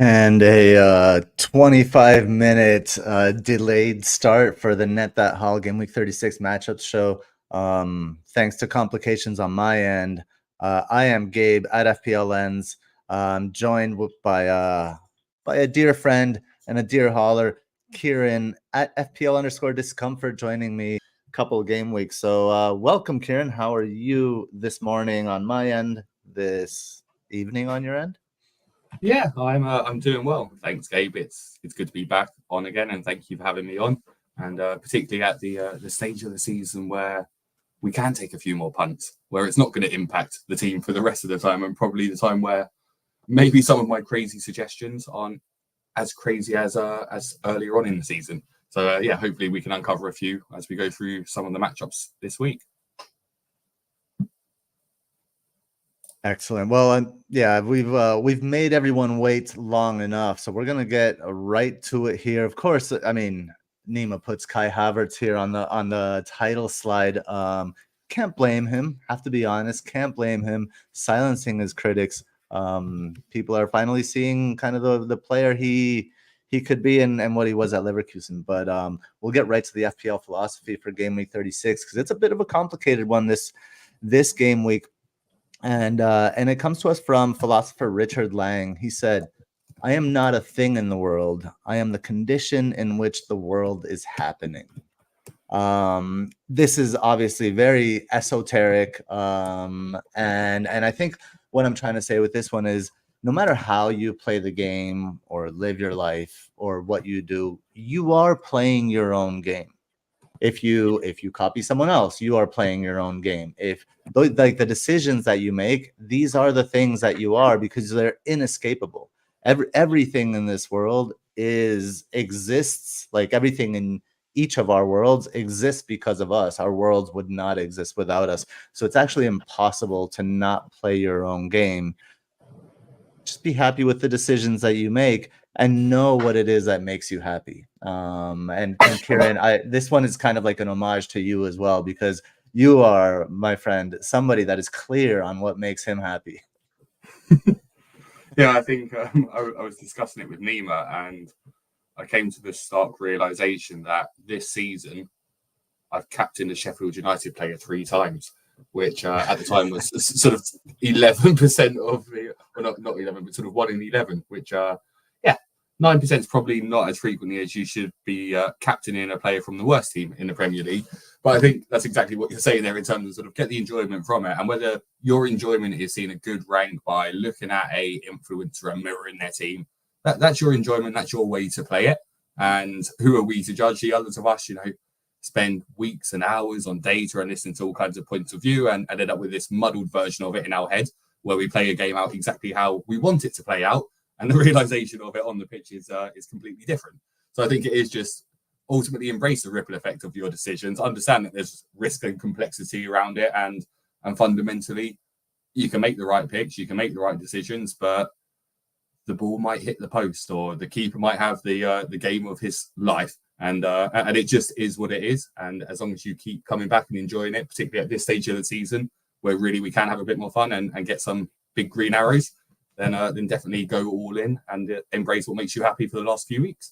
And a 25-minute delayed start for the Net That Haul Gameweek 36 matchups show. Thanks to complications on my end. I am Gabe at FPLLens, joined by a dear friend and a dear hauler, Kieran at FPL_Discomfort, joining me a couple of game weeks. So welcome, Kieran. How are you this morning on my end, this evening on your end? Yeah, I'm doing well. Thanks, Gabe. It's good to be back on again, and thank you for having me on. And particularly at the stage of the season where we can take a few more punts, where it's not going to impact the team for the rest of the time, and probably the time where maybe some of my crazy suggestions aren't as crazy as earlier on in the season. So yeah, hopefully we can uncover a few as we go through some of the matchups this week. Excellent. Well, yeah, we've made everyone wait long enough, so we're gonna get right to it here. Of course, I mean, Nima puts Kai Havertz here on the title slide. Can't blame him. Have to be honest. Can't blame him. Silencing his critics. People are finally seeing kind of the player he could be and what he was at Leverkusen. But we'll get right to the FPL philosophy for game week 36 because it's a bit of a complicated one this game week. And it comes to us from philosopher Richard Lang. He said, "I am not a thing in the world. I am the condition in which the world is happening." This is obviously very esoteric. And I think what I'm trying to say with this one is no matter how you play the game or live your life or what you do, you are playing your own game. If you copy someone else, you are playing your own game. If like the decisions that you make, these are the things that you are because they're inescapable. Everything in this world exists, like everything in each of our worlds exists because of us. Our worlds would not exist without us. So it's actually impossible to not play your own game. Just be happy with the decisions that you make and know what it is that makes you happy. And Kieran, this one is kind of like an homage to you as well, because you are, my friend, somebody that is clear on what makes him happy. Yeah, I think I was discussing it with Nima, and I came to the stark realization that this season I've captained a Sheffield United player 3 times, which at the time was sort of 11% of the, well, not 11, but sort of 1 in 11, which, yeah, 9% is probably not as frequently as you should be captaining a player from the worst team in the Premier League. But I think that's exactly what you're saying there in terms of sort of get the enjoyment from it. And whether your enjoyment is seeing a good rank by looking at a influencer and mirroring their team, that's your enjoyment, that's your way to play it. And who are we to judge? The others of us, spend weeks and hours on data and listen to all kinds of points of view and end up with this muddled version of it in our head where we play a game out exactly how we want it to play out, and the realization of it on the pitch is completely different. So I think it is just ultimately embrace the ripple effect of your decisions, understand that there's risk and complexity around it, and fundamentally you can make the right picks, you can make the right decisions, but the ball might hit the post or the keeper might have the game of his life. And it just is what it is. And as long as you keep coming back and enjoying it, particularly at this stage of the season, where really we can have a bit more fun and get some big green arrows, then definitely go all in and embrace what makes you happy for the last few weeks.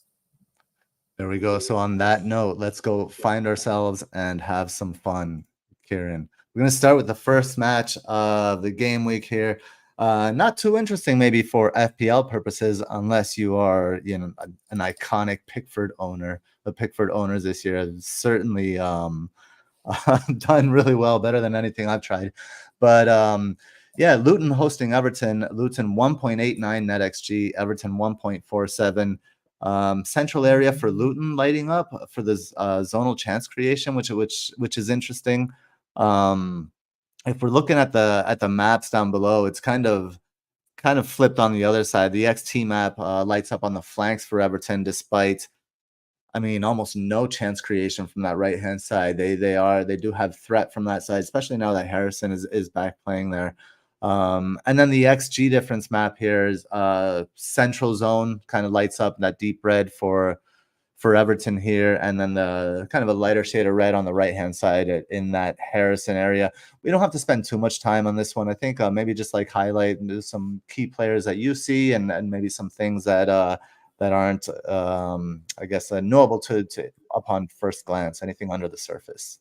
There we go. So on that note, let's go find ourselves and have some fun, Kieran. We're going to start with the first match of the game week here. Not too interesting maybe for FPL purposes, unless you are, an iconic Pickford owner. The Pickford owners this year have certainly done really well, better than anything I've tried. But yeah, Luton hosting Everton. Luton 1.89 NetxG, Everton 1.47. Central area for Luton lighting up for this zonal chance creation, which is interesting. If we're looking at the maps down below, it's kind of flipped on the other side. The XT map lights up on the flanks for Everton, despite, I mean, almost no chance creation from that right hand side. They do have threat from that side, especially now that Harrison is back playing there. And then the XG difference map here is central zone kind of lights up that deep red for for Everton here, and then the kind of a lighter shade of red on the right-hand side in that Harrison area. We don't have to spend too much time on this one. I think maybe just like highlight some key players that you see, and maybe some things that that aren't, I guess, knowable to upon first glance. Anything under the surface?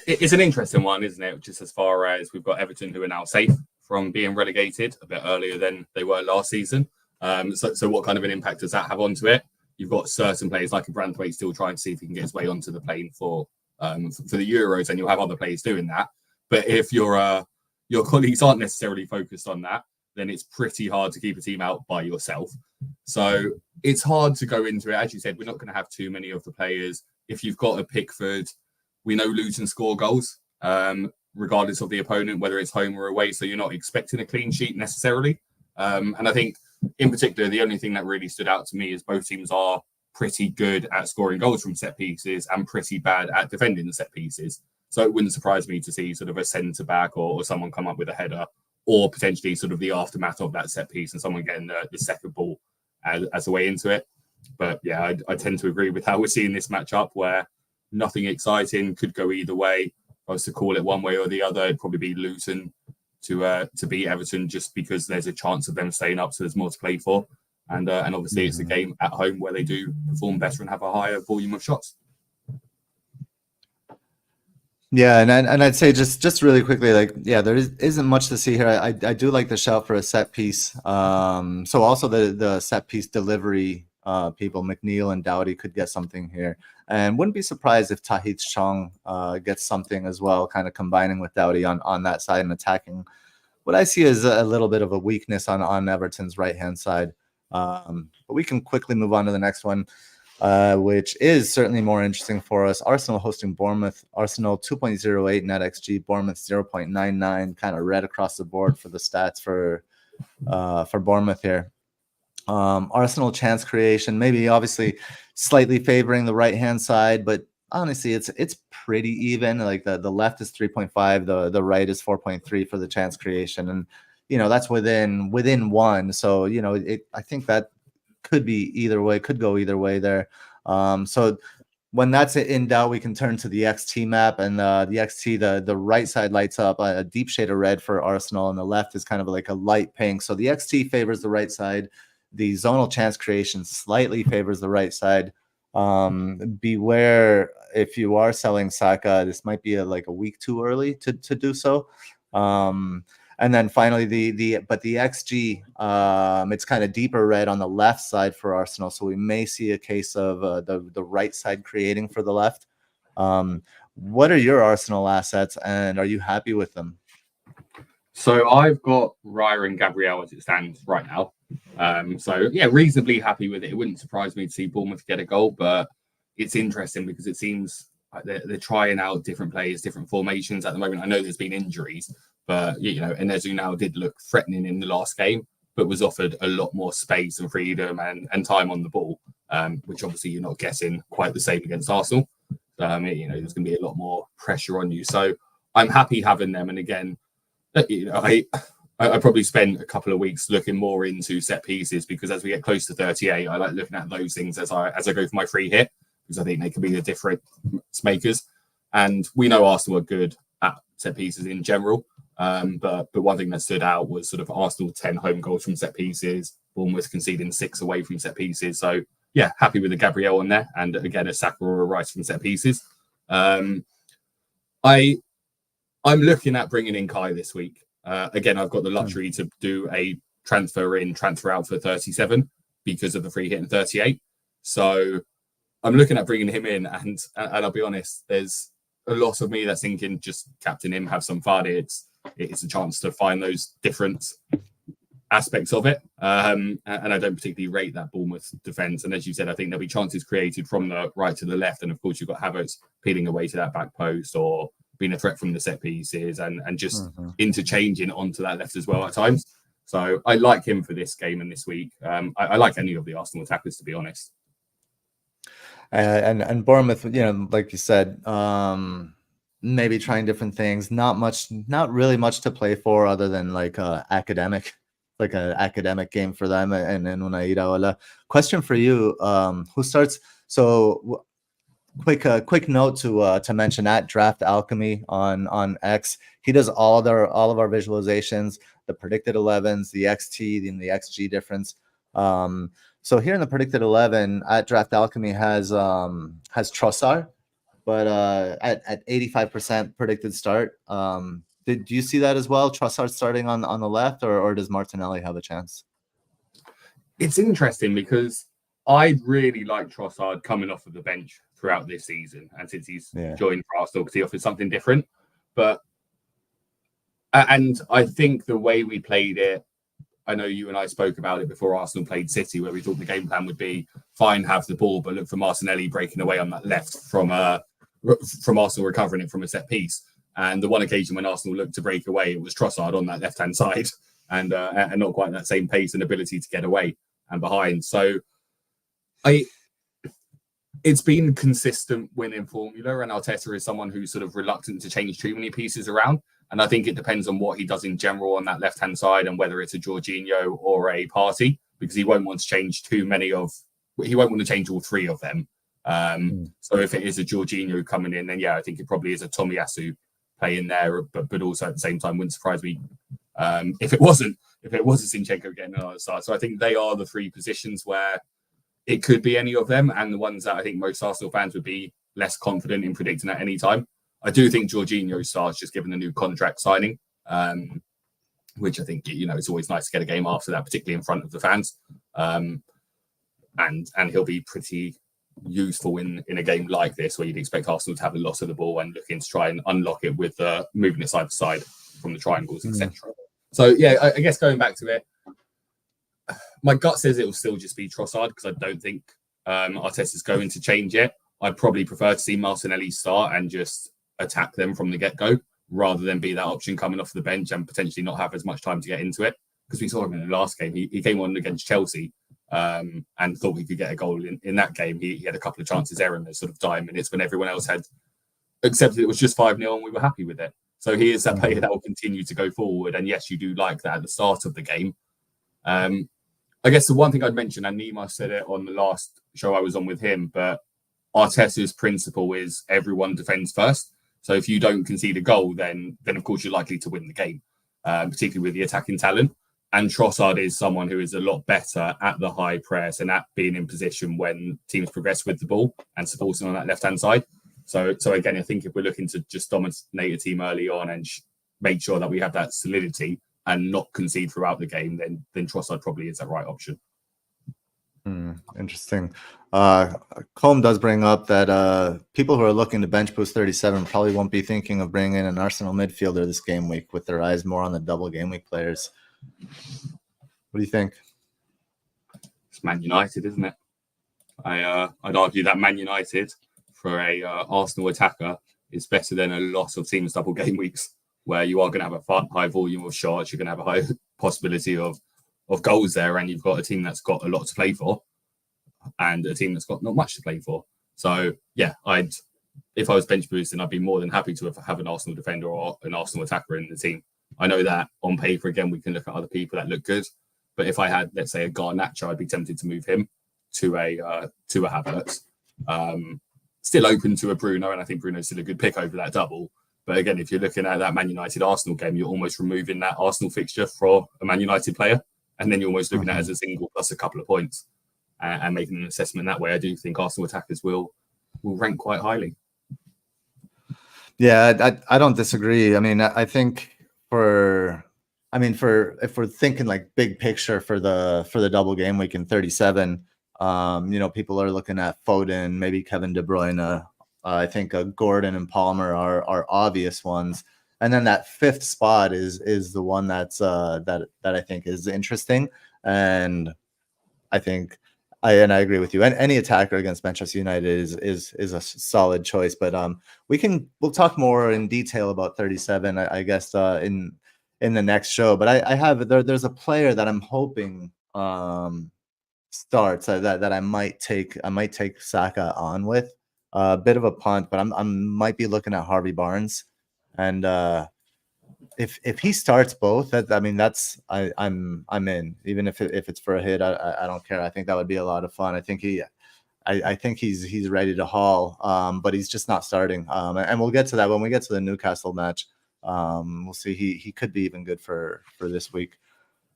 It's an interesting one, isn't it? Just as far as we've got Everton, who are now safe from being relegated a bit earlier than they were last season. So what kind of an impact does that have onto it? You've got certain players like a Branthwaite still trying to see if he can get his way onto the plane for the Euros, and you'll have other players doing that. But if your colleagues aren't necessarily focused on that, then it's pretty hard to keep a team out by yourself. So it's hard to go into it. As you said, we're not going to have too many of the players. If you've got a Pickford, we know Luton score goals, regardless of the opponent, whether it's home or away. So you're not expecting a clean sheet necessarily. And I think, in particular, the only thing that really stood out to me is both teams are pretty good at scoring goals from set pieces and pretty bad at defending the set pieces. So it wouldn't surprise me to see sort of a centre back or someone come up with a header, or potentially sort of the aftermath of that set piece and someone getting the second ball as a way into it. But yeah, I tend to agree with how we're seeing this matchup, where nothing exciting, could go either way. If I was to call it one way or the other, it'd probably be Luton to beat Everton, just because there's a chance of them staying up, so there's more to play for. And obviously it's a game at home where they do perform better and have a higher volume of shots. Yeah, and I'd say just really quickly, like, yeah, there isn't much to see here. I do like the shout for a set piece. So also the set piece delivery people, McNeil and Doughty, could get something here, and wouldn't be surprised if Tahith Chong gets something as well, kind of combining with Doughty on that side and attacking what I see as a little bit of a weakness on Everton's right hand side. But we can quickly move on to the next one, which is certainly more interesting for us. Arsenal hosting Bournemouth. Arsenal 2.08 NetxG, Bournemouth 0.99, kind of red across the board for the stats for Bournemouth here. Arsenal chance creation, maybe obviously slightly favoring the right hand side, but honestly it's pretty even. Like the left is 3.5, the right is 4.3 for the chance creation, and that's within one. So I think that could be either way, could go either way there. So when that's in doubt, we can turn to the XT map, and the XT, the right side lights up a deep shade of red for Arsenal, and the left is kind of like a light pink. So the XT favors the right side. The zonal chance creation slightly favors the right side. Beware if you are selling Saka, this might be like a week too early to do so. And then finally the XG, it's kind of deeper red on the left side for Arsenal, so we may see a case of the right side creating for the left. What are your Arsenal assets, and are you happy with them? So I've got Raya and Gabriel as it stands right now. So yeah, reasonably happy with it. It wouldn't surprise me to see Bournemouth get a goal, but it's interesting because it seems like they're trying out different players, different formations at the moment. I know there's been injuries, but Enezu now did look threatening in the last game, but was offered a lot more space and freedom and time on the ball, which obviously you're not getting quite the same against Arsenal. There's going to be a lot more pressure on you. So I'm happy having them. And again, I probably spent a couple of weeks looking more into set pieces, because as we get close to 38, I like looking at those things as I go for my free hit, because I think they can be the difference makers. And we know Arsenal are good at set pieces in general. But one thing that stood out was sort of Arsenal 10 home goals from set pieces, Bournemouth conceding 6 away from set pieces. So yeah, happy with the Gabriel on there, and again a Saka or a Rice from set pieces. I'm looking at bringing in Kai this week. Again, I've got the luxury to do a transfer in, transfer out for 37 because of the free hit in 38. So I'm looking at bringing him in, and I'll be honest, there's a lot of me that's thinking just captain him, have some fun. It's a chance to find those different aspects of it. And I don't particularly rate that Bournemouth defence. And as you said, I think there'll be chances created from the right to the left. And of course, you've got Havertz peeling away to that back post, or being a threat from the set pieces, and just interchanging onto that left as well at times. So I like him for this game and this week. I like any of the Arsenal attackers, to be honest. And Bournemouth, like you said, maybe trying different things. Not really much to play for other than like academic. like an academic game for them. And then una question for you, who starts? So quick note to mention at Draft Alchemy on X. He does all of our visualizations, the predicted 11s, the XT, and the XG difference. So here in the predicted 11 at Draft Alchemy has Trossard, but at 85% predicted start. Do you see that as well? Trossard starting on the left, or does Martinelli have a chance? It's interesting because I'd really like Trossard coming off of the bench throughout this season, and since he's joined for Arsenal, because he offers something different. But and I think the way we played it, I know you and I spoke about it before Arsenal played City, where we thought the game plan would be fine, have the ball, but look for Martinelli breaking away on that left from Arsenal recovering it from a set piece. And the one occasion when Arsenal looked to break away, it was Trossard on that left-hand side, and not quite that same pace and ability to get away and behind. So it's been consistent winning formula, and Arteta is someone who's sort of reluctant to change too many pieces around. And I think it depends on what he does in general on that left-hand side and whether it's a Jorginho or a Partey, because he won't want to change he won't want to change all three of them. So if it is a Jorginho coming in, then I think it probably is a Tomiyasu playing there, but also at the same time wouldn't surprise me if it was a Zinchenko getting another start. So I think they are the three positions where it could be any of them, and the ones that I think most Arsenal fans would be less confident in predicting at any time. I do think Jorginho starts, just given the new contract signing, which I think it's always nice to get a game after that, particularly in front of the fans, and he'll be pretty useful in a game like this, where you'd expect Arsenal to have a loss of the ball and looking to try and unlock it with moving it side to side from the triangles, etc. So I guess going back to it, my gut says it will still just be Trossard, because I don't think Arteta's going to change it. I'd probably prefer to see Martinelli start and just attack them from the get-go, rather than be that option coming off the bench and potentially not have as much time to get into it. Because we saw him in the last game. He came on against Chelsea and thought we could get a goal in that game. He had a couple of chances there in those sort of dying minutes when everyone else had accepted it was just 5-0 and we were happy with it. So he is that player that will continue to go forward. And yes, you do like that at the start of the game. I guess the one thing I'd mention, and Nima said it on the last show I was on with him, but Arteta's principle is everyone defends first. So if you don't concede a goal, then of course you're likely to win the game, particularly with the attacking talent. And Trossard is someone who is a lot better at the high press and at being in position when teams progress with the ball and supporting on that left-hand side. So again, I think if we're looking to just dominate a team early on and make sure that we have that solidity and not concede throughout the game, then Trossard probably is that right option. Interesting. Colm does bring up that people who are looking to bench boost 37 probably won't be thinking of bringing in an Arsenal midfielder this game week, with their eyes more on the double game week players. What do you think? It's Man United, isn't it? I'd argue that Man United for a Arsenal attacker is better than a lot of teams double game weeks, where you are going to have a high volume of shots, you're going to have a high possibility of goals there, and you've got a team that's got a lot to play for and a team that's got not much to play for. So if I was bench boosting, I'd be more than happy to have an Arsenal defender or an Arsenal attacker in the team. I know that on paper, again, we can look at other people that look good, but if I had, let's say, a Garnacho, I'd be tempted to move him to a Havertz. Still open to a Bruno, and I think Bruno's still a good pick over that double. But again, if you're looking at that Man United Arsenal game, you're almost removing that Arsenal fixture for a Man United player, and then you're almost looking at it as a single plus a couple of points and making an assessment that way. I do think Arsenal attackers will rank quite highly. Yeah, I don't disagree. I mean, I think if we're thinking like big picture for the double game week in 37, people are looking at Foden, maybe Kevin De Bruyne. I think Gordon and Palmer are obvious ones, and then that fifth spot is the one that's that I think is interesting, and I think I agree with you. And any attacker against Manchester United is a solid choice, but we'll talk more in detail about 37, I guess, in the next show. But I have there's a player that I'm hoping starts that I might take Saka on with. A bit of a punt, but I might be looking at Harvey Barnes, and if he starts both, I mean, I'm in. Even if it's for a hit, I don't care. I think that would be a lot of fun. I think he's ready to haul, but he's just not starting. And we'll get to that when we get to the Newcastle match. We'll see. He could be even good for this week.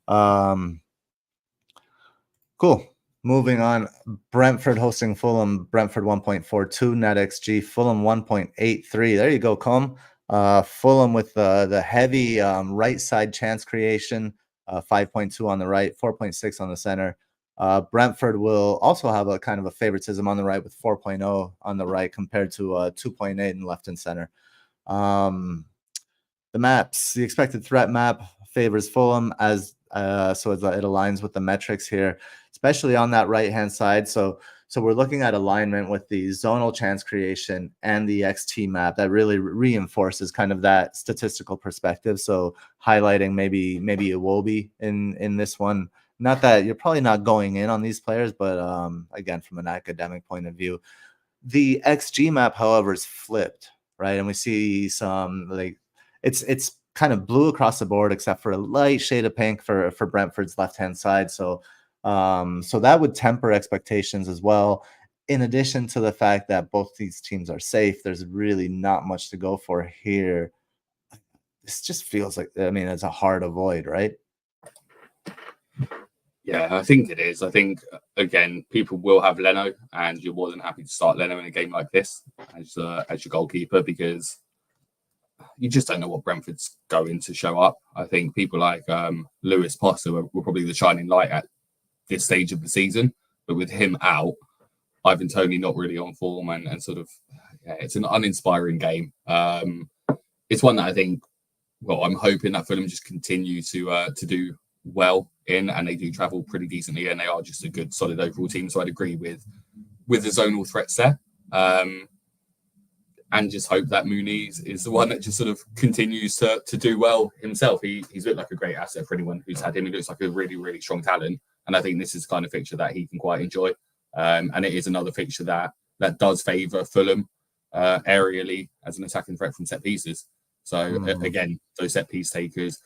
Cool. Moving on, Brentford hosting Fulham. Brentford 1.42 NetxG. Fulham 1.83. There you go, Com. Fulham with the heavy right side chance creation, 5.2 on the right, 4.6 on the center. Brentford will also have a kind of a favoritism on the right with 4.0 on the right compared to 2.8 in left and center. The maps, the expected threat map favors Fulham as so it aligns with the metrics here, especially on that right hand side. So we're looking at alignment with the zonal chance creation and the XT map that really reinforces kind of that statistical perspective. So highlighting maybe Iwobi in this one. Not that you're probably not going in on these players, but again, from an academic point of view, the XG map, however, is flipped, right? And we see some like it's kind of blue across the board, except for a light shade of pink for Brentford's left-hand side. So that would temper expectations as well. In addition to the fact that both these teams are safe, there's really not much to go for here. This just feels like, I mean, it's a hard avoid, right? Yeah, I think it is. I think, again, people will have Leno, and you're more than happy to start Leno in a game like this as your goalkeeper, because you just don't know what Brentford's going to show up. I think people like Lewis Potter were probably the shining light at this stage of the season, but with him out, Ivan Toney not really on form, and sort of, yeah, it's an uninspiring game. It's one that I think, well, I'm hoping that Fulham just continue to do well in, and they do travel pretty decently, and they are just a good, solid overall team. So I'd agree with the zonal threats there. And just hope that Muniz is the one that just sort of continues to do well himself. He's looked like a great asset for anyone who's had him. He looks like a really, really strong talent. And I think this is the kind of fixture that he can quite enjoy. And it is another fixture that does favour Fulham aerially as an attacking threat from set pieces. So again, those set piece takers,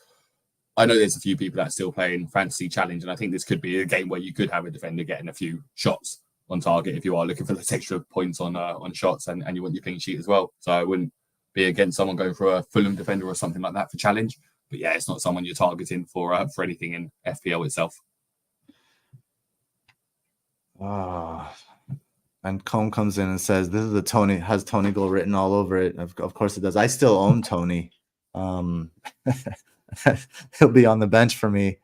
I know there's a few people that are still playing Fantasy Challenge, and I think this could be a game where you could have a defender getting a few shots on target if you are looking for those extra points on shots and you want your clean sheet as well. So I wouldn't be against someone going for a Fulham defender or something like that for challenge. But yeah, it's not someone you're targeting for anything in FPL itself. And Combe comes in and says, "This is Tony, has Tony goal written all over it." Of course it does. I still own Tony. He'll be on the bench for me.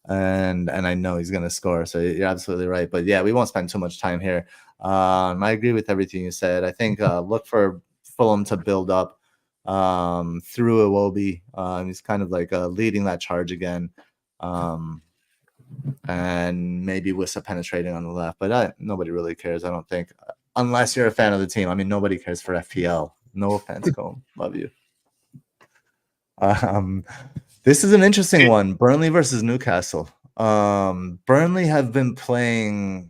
And I know he's going to score. So you're absolutely right. But yeah, we won't spend too much time here. I agree with everything you said. I think look for Fulham to build up through Iwobi. He's kind of like leading that charge again. And maybe Wissa penetrating on the left. But nobody really cares, I don't think. Unless you're a fan of the team. I mean, nobody cares for FPL. No offense, Combe. Love you. This is an interesting one. Burnley versus Newcastle. Burnley have been playing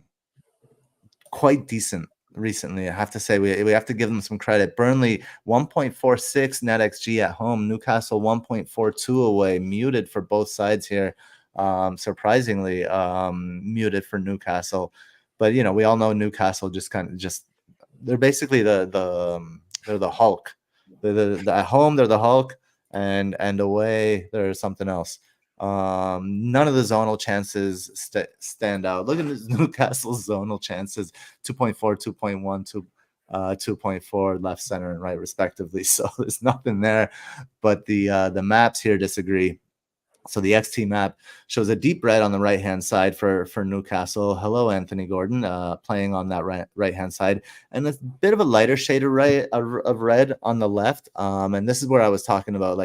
quite decent recently. I have to say, we have to give them some credit. Burnley 1.46 NetxG at home. Newcastle 1.42 away. Muted for both sides here. Surprisingly muted for Newcastle. But you know, we all know Newcastle they're basically they're the Hulk. At home they're the Hulk. And away there's something else. None of the zonal chances stand out. Look at this Newcastle's zonal chances: 2.4, 2.1, 2.4 left, center, and right, respectively. So there's nothing there. But the maps here disagree. So the XT map shows a deep red on the right-hand side for Newcastle. Hello, Anthony Gordon, playing on that right-hand side. And a bit of a lighter shade of red on the left. And this is where I was talking about,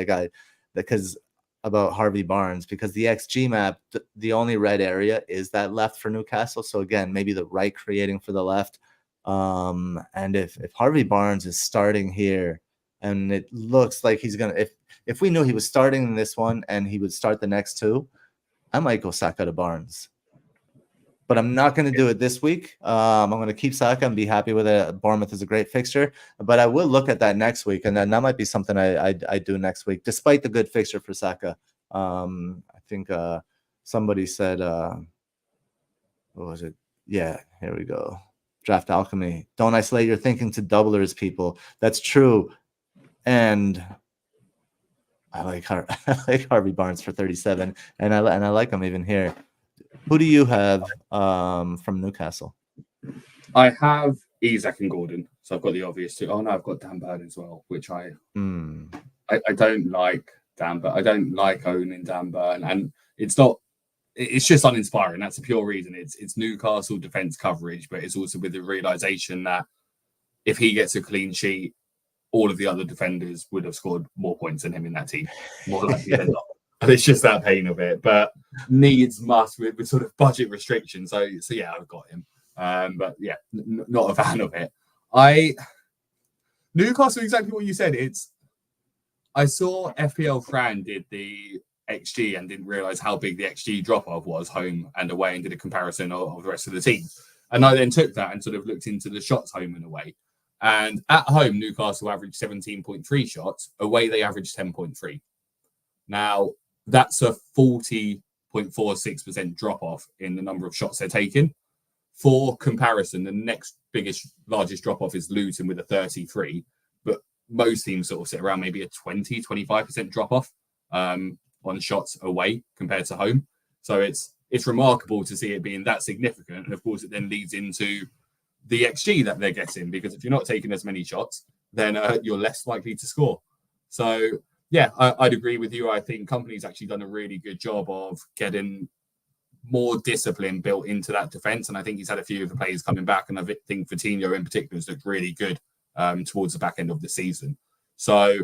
about Harvey Barnes, because the XG map, the only red area is that left for Newcastle. So again, maybe the right creating for the left. And if Harvey Barnes is starting here, and it looks like he's going to, if we knew he was starting in this one and he would start the next two, I might go Saka to Barnes. but I'm not going to do it this week. I'm going to keep Saka and be happy with it. Bournemouth is a great fixture, but I will look at that next week, and then that might be something I do next week, despite the good fixture for Saka. I think somebody said, what was it? Yeah, here we go. Draft Alchemy. Don't isolate your thinking to doublers, people. That's true. And I like Harvey Barnes for 37, and I like him even here. Who do you have from Newcastle? I have Isak and Gordon, so I've got the obvious two. Oh no, I've got Dan Burn as well, which I don't like Dan Burn. I don't like owning Dan Burn, and it's just uninspiring. That's a pure reason. It's Newcastle defense coverage, but it's also with the realization that if he gets a clean sheet, all of the other defenders would have scored more points than him in that team, more likely than not. And it's just that pain of it. But needs must with sort of budget restrictions. So yeah, I've got him. But yeah, not a fan of it. Newcastle, exactly what you said. I saw FPL Fran did the XG and didn't realize how big the XG drop off was home and away, and did a comparison of the rest of the team. And I then took that and sort of looked into the shots home and away. And at home, Newcastle averaged 17.3 shots. Away, they averaged 10.3. Now, that's a 40.46% drop-off in the number of shots they're taking. For comparison, the next largest drop-off is Luton with a 33. But most teams sort of sit around maybe a 20-25% drop-off on shots away compared to home. So it's remarkable to see it being that significant. And of course, it then leads into the XG that they're getting, because if you're not taking as many shots, then you're less likely to score. So yeah, I'd agree with you. I think company's actually done a really good job of getting more discipline built into that defense, and I think he's had a few of the players coming back, and I think Coutinho in particular has looked really good towards the back end of the season. So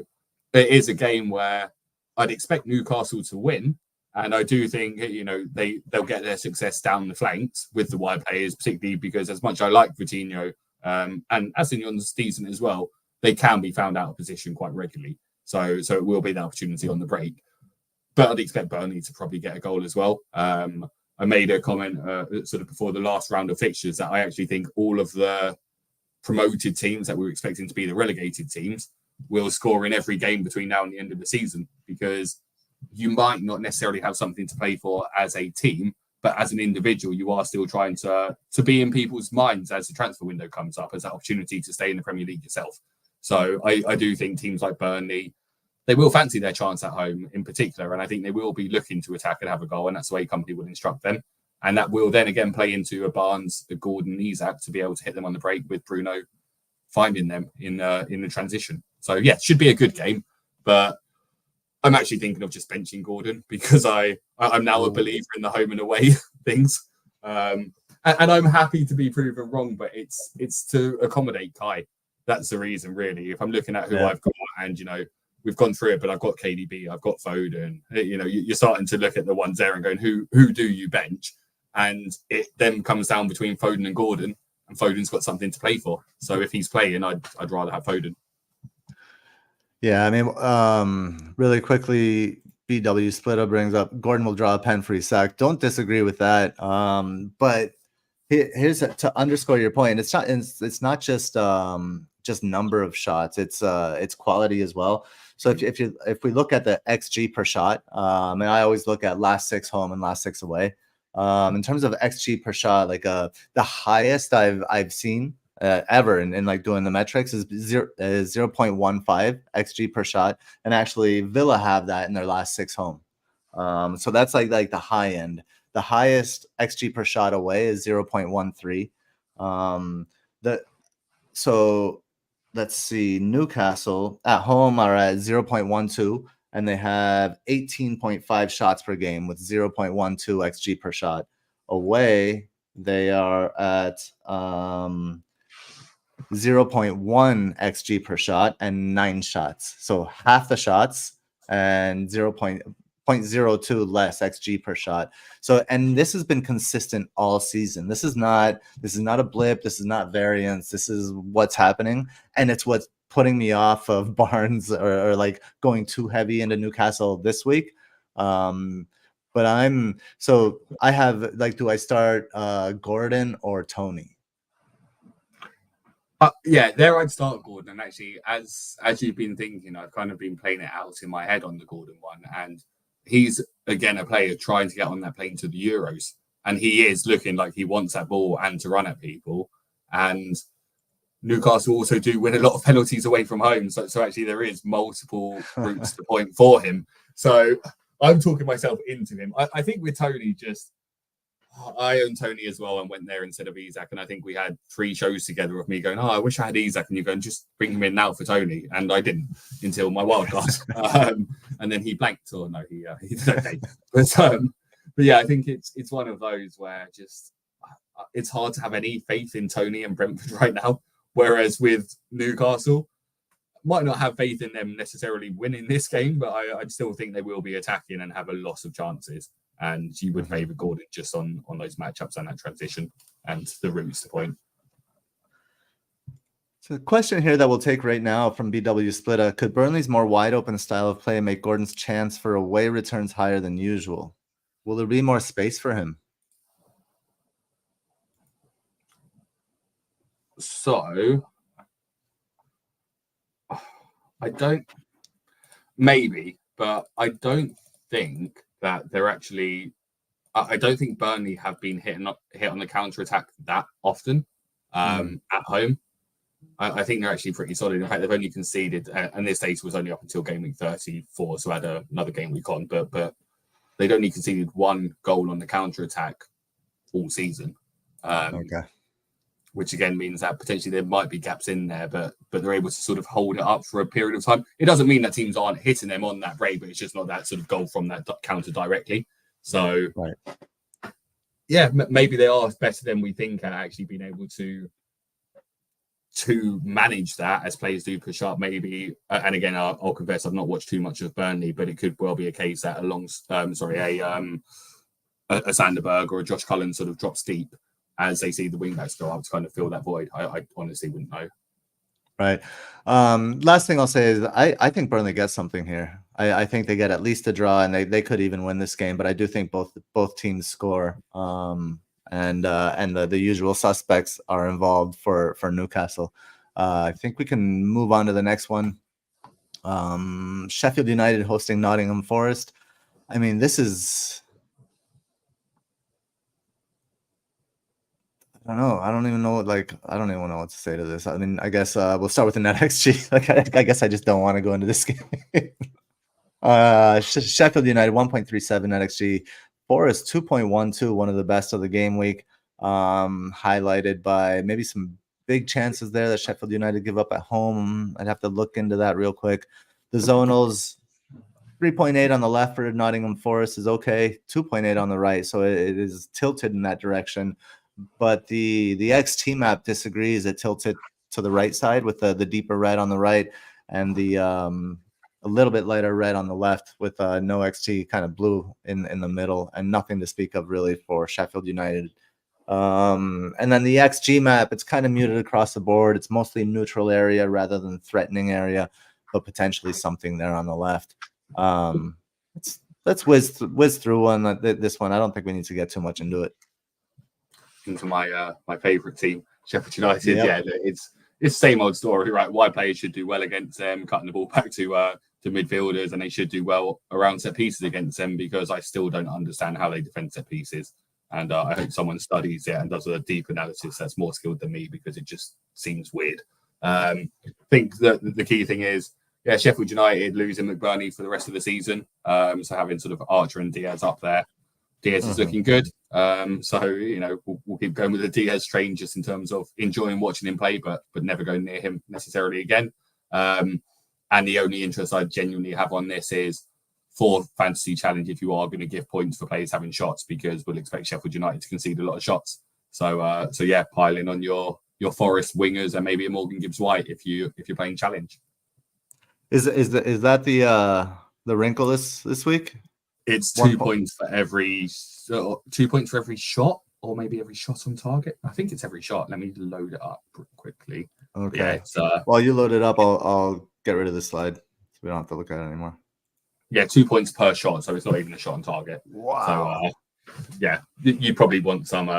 it is a game where I'd expect Newcastle to win. And I do think, they'll get their success down the flanks with the wide players, particularly because as much as I like Coutinho and Assinion's decent as well, they can be found out of position quite regularly. So it will be the opportunity on the break. But I'd expect Burnley to probably get a goal as well. I made a comment sort of before the last round of fixtures that I actually think all of the promoted teams that we were expecting to be the relegated teams will score in every game between now and the end of the season, because you might not necessarily have something to play for as a team, but as an individual, you are still trying to be in people's minds as the transfer window comes up, as that opportunity to stay in the Premier League yourself. So I do think teams like Burnley, they will fancy their chance at home in particular, and I think they will be looking to attack and have a goal, and that's the way company will instruct them. And that will then again play into a Barnes, a Gordon, Isak to be able to hit them on the break, with Bruno finding them in the transition. So yeah, should be a good game, but I'm actually thinking of just benching Gordon, because I'm now a believer in the home and away things. And I'm happy to be proven wrong, but it's to accommodate Kai. That's the reason, really. If I'm looking at who I've got, and, we've gone through it, but I've got KDB, I've got Foden, you're starting to look at the ones there and going, who do you bench? And it then comes down between Foden and Gordon, and Foden's got something to play for. So if he's playing, I'd rather have Foden. Yeah, I mean, really quickly, BW Splitter brings up Gordon will draw a pen for Isak. Don't disagree with that. But here's to underscore your point. It's not just number of shots. It's quality as well. So if we look at the XG per shot, and I always look at last 6 home and last 6 away. In terms of XG per shot, like the highest I've seen ever in like doing the metrics is 0.15 XG per shot, and actually Villa have that in their last 6 home. So that's like the high end. The highest XG per shot away is 0.13. So let's see, Newcastle at home are at 0.12, and they have 18.5 shots per game with 0.12 XG per shot. Away, they are at 0.1 XG per shot and 9 shots. So half the shots and 0.02 less XG per shot. So, and this has been consistent all season. This is not a blip. This is not variance. This is what's happening. And it's what's putting me off of Barnes or like going too heavy into Newcastle this week. But I have like, do I start Gordon or Tony? Yeah, there I'd start Gordon. And actually, as you've been thinking, I've kind of been playing it out in my head on the Gordon one. And he's, again, a player trying to get on that plane to the Euros. And he is looking like he wants that ball and to run at people. And Newcastle also do win a lot of penalties away from home. So actually, there is multiple routes to point for him. So I'm talking myself into him. I think with Tony, I own Tony as well and went there instead of Isak. And I think we had 3 shows together of me going, I wish I had Isak. And you going, just bring him in now for Tony. And I didn't until my wildcard. And then he blanked, or no, he did okay. But yeah, I think it's one of those where just it's hard to have any faith in Tony and Brentford right now. Whereas with Newcastle, might not have faith in them necessarily winning this game, but I still think they will be attacking and have a loss of chances. And you would favour Gordon just on those matchups and that transition and the routes to point. So the question here that we'll take right now from BW Splitta: could Burnley's more wide open style of play make Gordon's chance for away returns higher than usual? Will there be more space for him? So I don't, maybe, but I don't think that they're actually, I don't think Burnley have been hit on the counter attack that often at home. I think they're actually pretty solid. In fact, they've only conceded, and this data was only up until game week 34, so I had another game week on, but they'd only conceded 1 goal on the counter attack all season. Okay. Which again means that potentially there might be gaps in there, but they're able to sort of hold it up for a period of time. It doesn't mean that teams aren't hitting them on that rate, but it's just not that sort of goal from that counter directly. So, yeah, maybe they are better than we think at actually being able to manage that as players do push up. Maybe, and again, I'll confess I've not watched too much of Burnley, but it could well be a case that a Sanderberg or a Josh Cullen sort of drops deep as they see the wingbacks go up to kind of fill that void. I honestly wouldn't know. Right. Last thing I'll say is I think Burnley gets something here. I think they get at least a draw, and they could even win this game. But I do think both teams score. And the usual suspects are involved for Newcastle. I think we can move on to the next one. Sheffield United hosting Nottingham Forest. I mean, this is, I don't know. I don't even know. I don't even know what to say to this. I mean, I guess we'll start with the NetxG. I guess I just don't want to go into this game. Sheffield United 1.37 NetxG. Forest 2.12, one of the best of the game week. Highlighted by maybe some big chances there that Sheffield United give up at home. I'd have to look into that real quick. The Zonals 3.8 on the left for Nottingham Forest is okay. 2.8 on the right, so it is tilted in that direction. But the XT map disagrees. It tilted to the right side with the deeper red on the right and the a little bit lighter red on the left with no XT, kind of blue in the middle, and nothing to speak of really for Sheffield United. And then the XG map, it's kind of muted across the board. It's mostly neutral area rather than threatening area, but potentially something there on the left. Let's whiz through this one. I don't think we need to get too much into it. Into my favorite team, Sheffield United. Yep. Yeah, it's the same old story, right? Why players should do well against them, cutting the ball back to midfielders, and they should do well around set pieces against them, because I still don't understand how they defend set pieces. And I hope someone studies it and does a deep analysis that's more skilled than me, because it just seems weird. I think that the key thing is, Sheffield United losing McBurney for the rest of the season. So having sort of Archer and Diaz up there. Diaz is looking good. So, we'll keep going with the Diaz train just in terms of enjoying watching him play, but never going near him necessarily again. And the only interest I genuinely have on this is for Fantasy Challenge, if you are going to give points for players having shots, because we'll expect Sheffield United to concede a lot of shots. So pile in on your Forest wingers and maybe a Morgan Gibbs-White if you're playing Challenge. Is that the wrinkle this week? It's 2 points for every 2 points for every shot, or maybe every shot on target. I think it's every shot. Let me load it up quickly. Okay. While you load it up, I'll get rid of this slide so we don't have to look at it anymore. Yeah, 2 points per shot, so it's not even a shot on target. Wow. So, yeah, you probably want some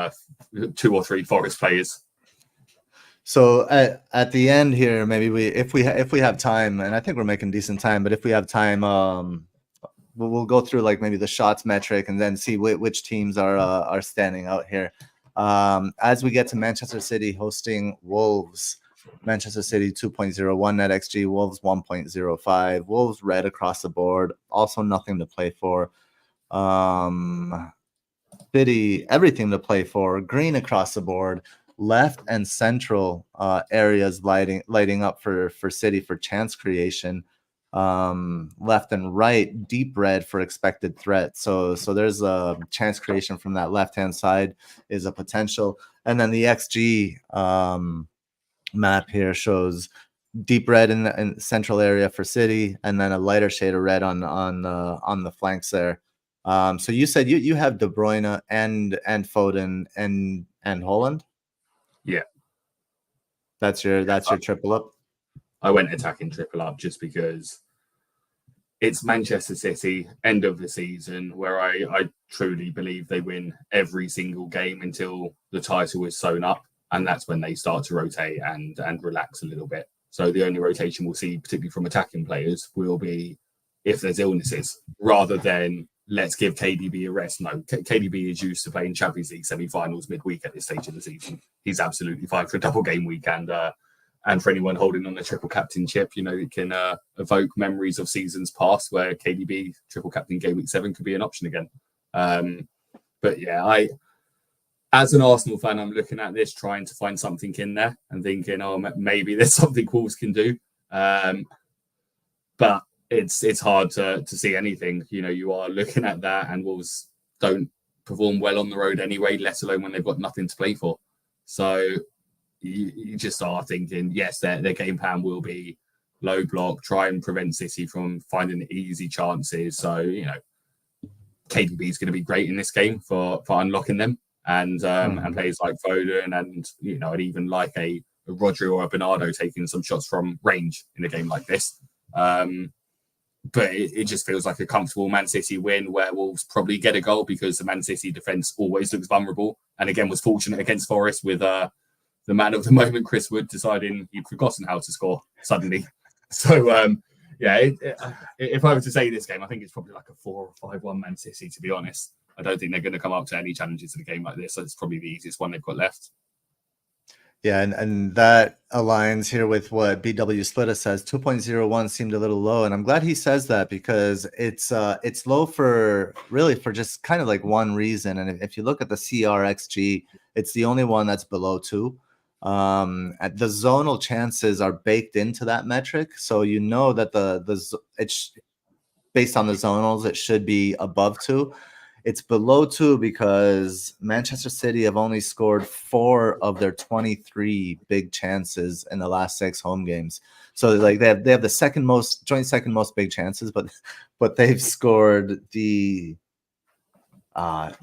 2 or 3 Forest players. So at the end here, maybe if we have time, and I think we're making decent time, but if we have time, we'll go through like maybe the shots metric and then see which teams are standing out here. As we get to Manchester City hosting Wolves, Manchester City 2.01 NetxG, Wolves 1.05, Wolves red across the board, also nothing to play for. City, everything to play for, green across the board, left and central areas lighting up for City for chance creation. Left and right, deep red for expected threat. So there's a chance creation from that left-hand side is a potential. And then the XG map here shows deep red in the central area for City, and then a lighter shade of red on the flanks there. So you said you have De Bruyne and Foden and Holland. Yeah, that's your triple up. I went attacking triple up just because it's Manchester City, end of the season, where I truly believe they win every single game until the title is sewn up, and that's when they start to rotate and relax a little bit. So the only rotation we'll see, particularly from attacking players, will be if there's illnesses, rather than let's give KDB a rest. No, KDB is used to playing Champions League semi-finals midweek at this stage of the season. He's absolutely fine for a double game week, and for anyone holding on the triple captainship, it can evoke memories of seasons past where KDB triple captain game week 7 could be an option again. But yeah, as an Arsenal fan, I'm looking at this, trying to find something in there and thinking, oh, maybe there's something Wolves can do. But it's hard to see anything. You are looking at that, and Wolves don't perform well on the road anyway, let alone when they've got nothing to play for. So you just are thinking, yes, their game plan will be low block, try and prevent City from finding easy chances. So, KDB is going to be great in this game for unlocking them. And players like Foden and, I'd even like a Rodri or a Bernardo taking some shots from range in a game like this. But it just feels like a comfortable Man City win where Wolves probably get a goal because the Man City defence always looks vulnerable. And again, was fortunate against Forest with the man of the moment, Chris Wood, deciding he'd forgotten how to score suddenly. So, if I were to say this game, I think it's probably like a 4 or 5-1 Man City, to be honest. I don't think they're going to come up to any challenges in a game like this. So it's probably the easiest one they've got left. Yeah, and that aligns here with what BW Splitter says. 2.01 seemed a little low, and I'm glad he says that because it's low for just kind of like one reason. And if you look at the CRXG, it's the only one that's below 2. The zonal chances are baked into that metric, so that it's based on the zonals, it should be above 2. It's below 2 because Manchester City have only scored 4 of their 23 big chances in the last 6 home games. So like they have the joint second most big chances, but they've scored they have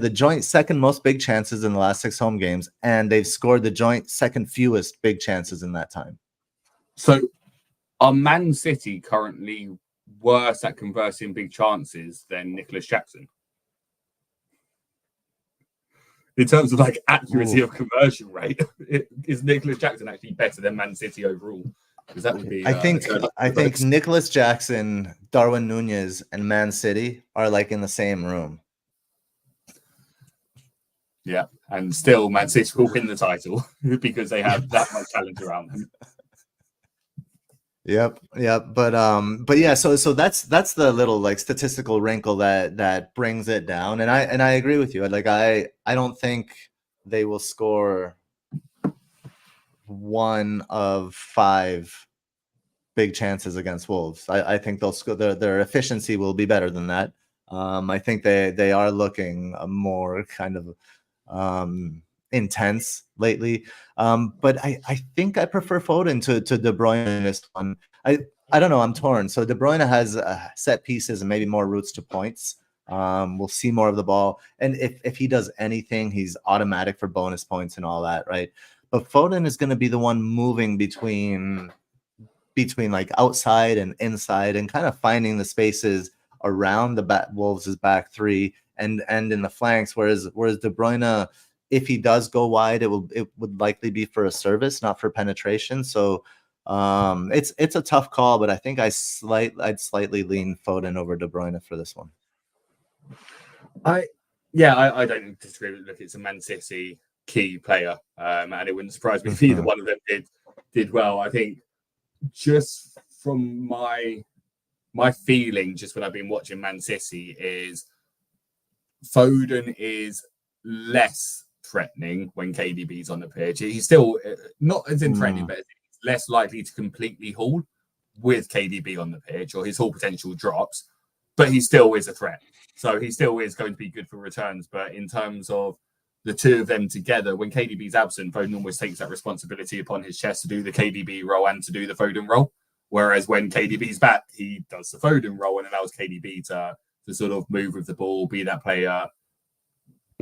the joint second most big chances in the last 6 home games, and they've scored the joint second fewest big chances in that time. So are Man City currently worse at converting big chances than Nicholas Jackson? In terms of like accuracy of conversion rate, is Nicholas Jackson actually better than Man City overall? Because that would be. I think Nicholas Jackson, Darwin Nunez, and Man City are like in the same room. Yeah, and still Man City will win the title because they have that much talent around them. Yep. But yeah, so that's the little like statistical wrinkle that brings it down, and I agree with you. Like I don't think they will score 1 of 5 big chances against Wolves. I think they'll score. Their efficiency will be better than that. I think they are looking more kind of intense lately. But I think I prefer Foden to De Bruyne in this one. I don't know. I'm torn. So De Bruyne has set pieces and maybe more routes to points. We'll see more of the ball. And if he does anything, he's automatic for bonus points and all that, right? But Foden is going to be the one moving between between like outside and inside, and kind of finding the spaces around the Wolves' back three and in the flanks. Whereas De Bruyne, if he does go wide, it would likely be for a service, not for penetration. So it's a tough call, but I think I'd slightly lean Foden over De Bruyne for this one. I don't disagree with it. Look, it's a Man City key player, and it wouldn't surprise me if either one of them did well. I think just from my feeling, just when I've been watching Man City, is Foden is less threatening when KDB's on the pitch. He's still not as in threatening, but he's less likely to completely haul with KDB on the pitch, or his haul potential drops, but he still is a threat. So he still is going to be good for returns. But in terms of the two of them together, when KDB's absent, Foden always takes that responsibility upon his chest to do the KDB role and to do the Foden role. Whereas when KDB's back, he does the Foden role and allows KDB to sort of move with the ball, be that player,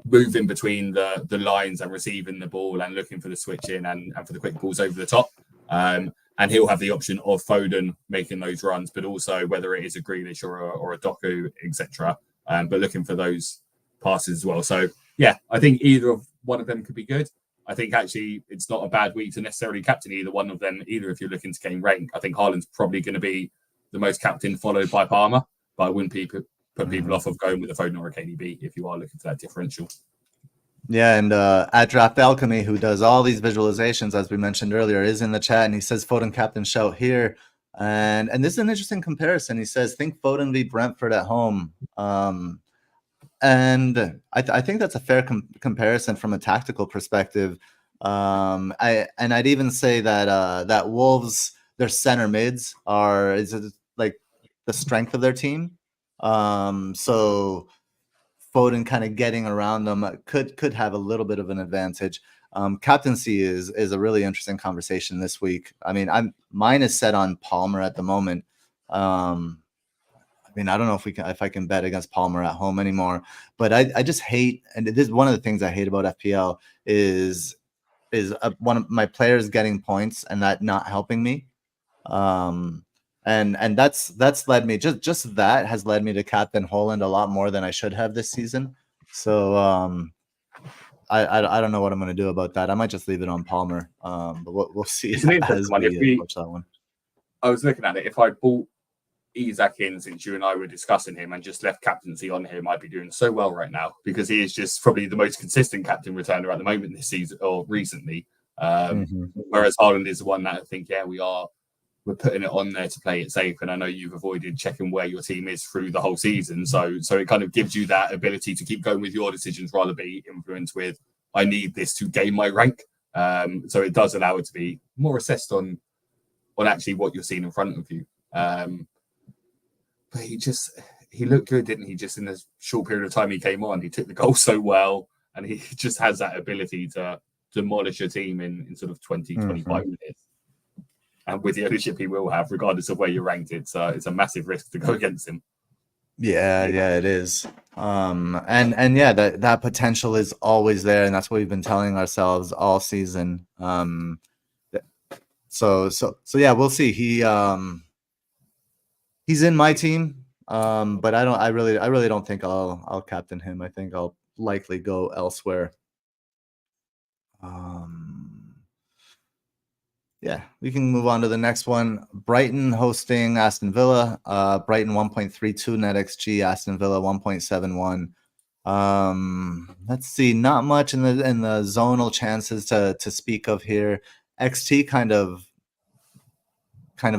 moving between the lines and receiving the ball and looking for the switch in and for the quick balls over the top. And he'll have the option of Foden making those runs, but also whether it is a Grealish or a Doku, etc. But looking for those passes as well. So, yeah, I think either of one of them could be good. I think actually it's not a bad week to necessarily captain either one of them, either if you're looking to gain rank. I think Haaland's probably going to be the most captain, followed by Palmer, but I wouldn't put people off of going with a Foden or a KDB if you are looking for that differential. Yeah, and at Draft Alchemy, who does all these visualizations, as we mentioned earlier, is in the chat, and he says Foden captain shout here. And this is an interesting comparison. He says, think Foden v Brentford at home. And I think that's a fair comparison from a tactical perspective. I'd even say that that Wolves, their center mids is like the strength of their team. So Foden kind of getting around them could have a little bit of an advantage. Captaincy is a really interesting conversation this week. I mean, mine is set on Palmer at the moment. I mean, I don't know if I can bet against Palmer at home anymore, but I just hate, and this is one of the things I hate about FPL is one of my players getting points and that not helping me. And that's led me just that has led me to captain Haaland a lot more than I should have this season. So I don't know what I'm going to do about that. I might just leave it on Palmer. But we'll see as we approach that one. I was looking at it. If I bought Isak in, since you and I were discussing him, and just left captaincy on him, I'd be doing so well right now, because he is just probably the most consistent captain returner at the moment this season or recently. Whereas Haaland is the one that I think, we're putting it on there to play it safe. And I know you've avoided checking where your team is through the whole season. So it kind of gives you that ability to keep going with your decisions rather be influenced with, I need this to gain my rank. So it does allow it to be more assessed on actually what you're seeing in front of you. But he looked good, didn't he? Just in the short period of time he came on, he took the goal so well, and he just has that ability to demolish a team in sort of 20-25 minutes. And with the ownership he will have, regardless of where you're ranked, it's a massive risk to go against him. Yeah, it is. And yeah, that potential is always there, and that's what we've been telling ourselves all season. So yeah, we'll see. He's in my team, but I really don't think I'll captain him. I think I'll likely go elsewhere. Yeah, we can move on to the next one. Brighton hosting Aston Villa. Brighton 1.32 NetxG, Aston Villa 1.71. Let's see, not much in the zonal chances to speak of here. XT kind of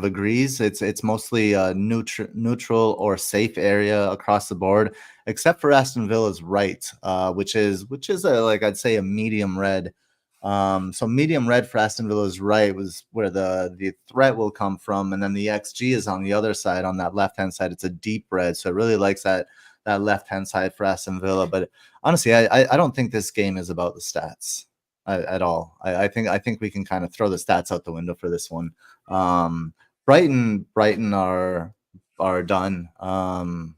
agrees. It's mostly a neutral or safe area across the board, except for Aston Villa's right, which is I'd say a medium red. So medium red for Aston Villa's right was where the threat will come from, and then the XG is on the other side, on that left hand side. It's a deep red, so it really likes that left hand side for Aston Villa. But honestly, I don't think this game is about the stats at all. I think we can kind of throw the stats out the window for this one. Brighton are done.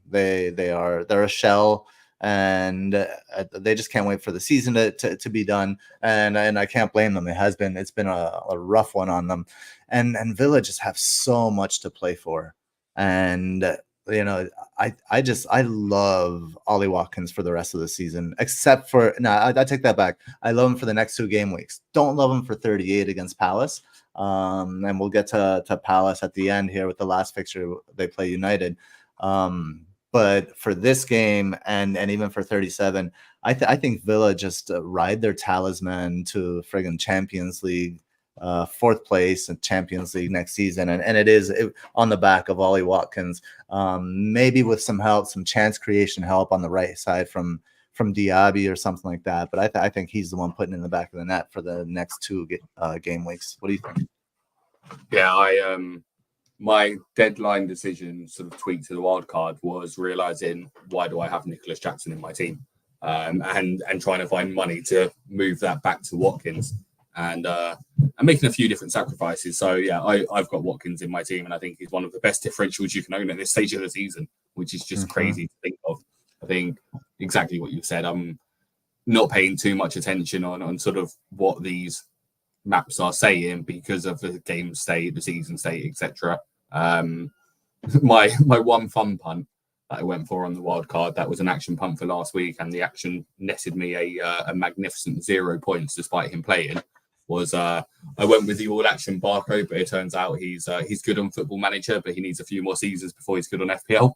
They're a shell. and they just can't wait for the season to be done. And I can't blame them. It's been a rough one on them, and Villa just have so much to play for. And I love Ollie Watkins for the rest of the season, except for I take that back. I love him for the next 2 game weeks. Don't love him for 38 against Palace. And we'll get to Palace at the end here with the last fixture they play United. But for this game and even for 37, I think Villa just ride their talisman to friggin' Champions League, 4th place in Champions League next season, and it is on the back of Ollie Watkins, maybe with some help, some chance creation help on the right side from Diaby or something like that. But I think he's the one putting in the back of the net for the next 2 game weeks. What do you think? Yeah, my deadline decision sort of tweak to the wildcard was realizing, why do I have Nicholas Jackson in my team, and trying to find money to move that back to Watkins, and making a few different sacrifices. So yeah, I've got Watkins in my team, and I think he's one of the best differentials you can own at this stage of the season, which is just crazy to think of. I think exactly what you said. I'm not paying too much attention on sort of what these maps are saying because of the game state, the season state, etc. My one fun punt that I went for on the wild card, that was an action punt for last week, and the action netted me a magnificent 0 points despite him playing. Was I went with the all action Barco, but it turns out he's good on Football Manager, but he needs a few more seasons before he's good on FPL.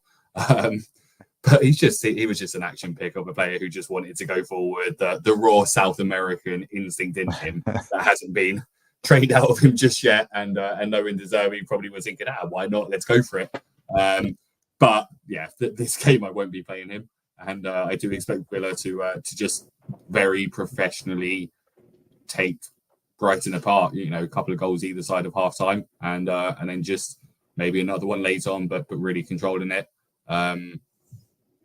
But he was just an action pick of a player who just wanted to go forward. The raw South American instinct in him that hasn't been trained out of him just yet. And knowing De Zerbi probably was thinking, why not? Let's go for it. But yeah, this game I won't be playing him, and I do expect Villa to just very professionally take Brighton apart. A couple of goals either side of half time, and then just maybe another one later on, but really controlling it.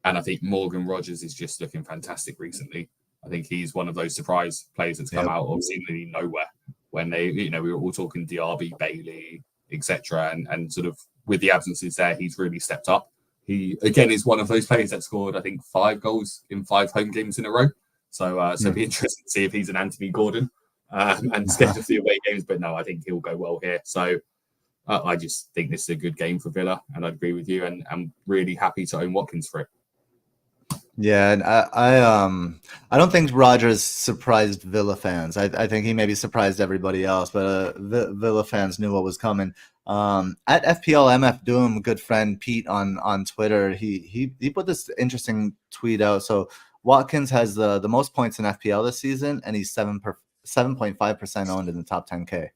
And I think Morgan Rogers is just looking fantastic recently. I think he's one of those surprise players that's come out of seemingly nowhere when we were all talking Diaby, Bailey, etc. And sort of with the absences there, he's really stepped up. He, again, is one of those players that scored, I think, 5 goals in 5 home games in a row. So it'd be interesting to see if he's an Anthony Gordon and scared of the away games. But no, I think he'll go well here. So I just think this is a good game for Villa, and I'd agree with you. And I'm really happy to own Watkins for it. Yeah, and I don't think Rodgers surprised Villa fans. I think he maybe surprised everybody else, but Villa fans knew what was coming. At FPL MF Doom, good friend Pete on Twitter, he put this interesting tweet out. So Watkins has the most points in FPL this season, and he's 7.5% owned in the top 10K.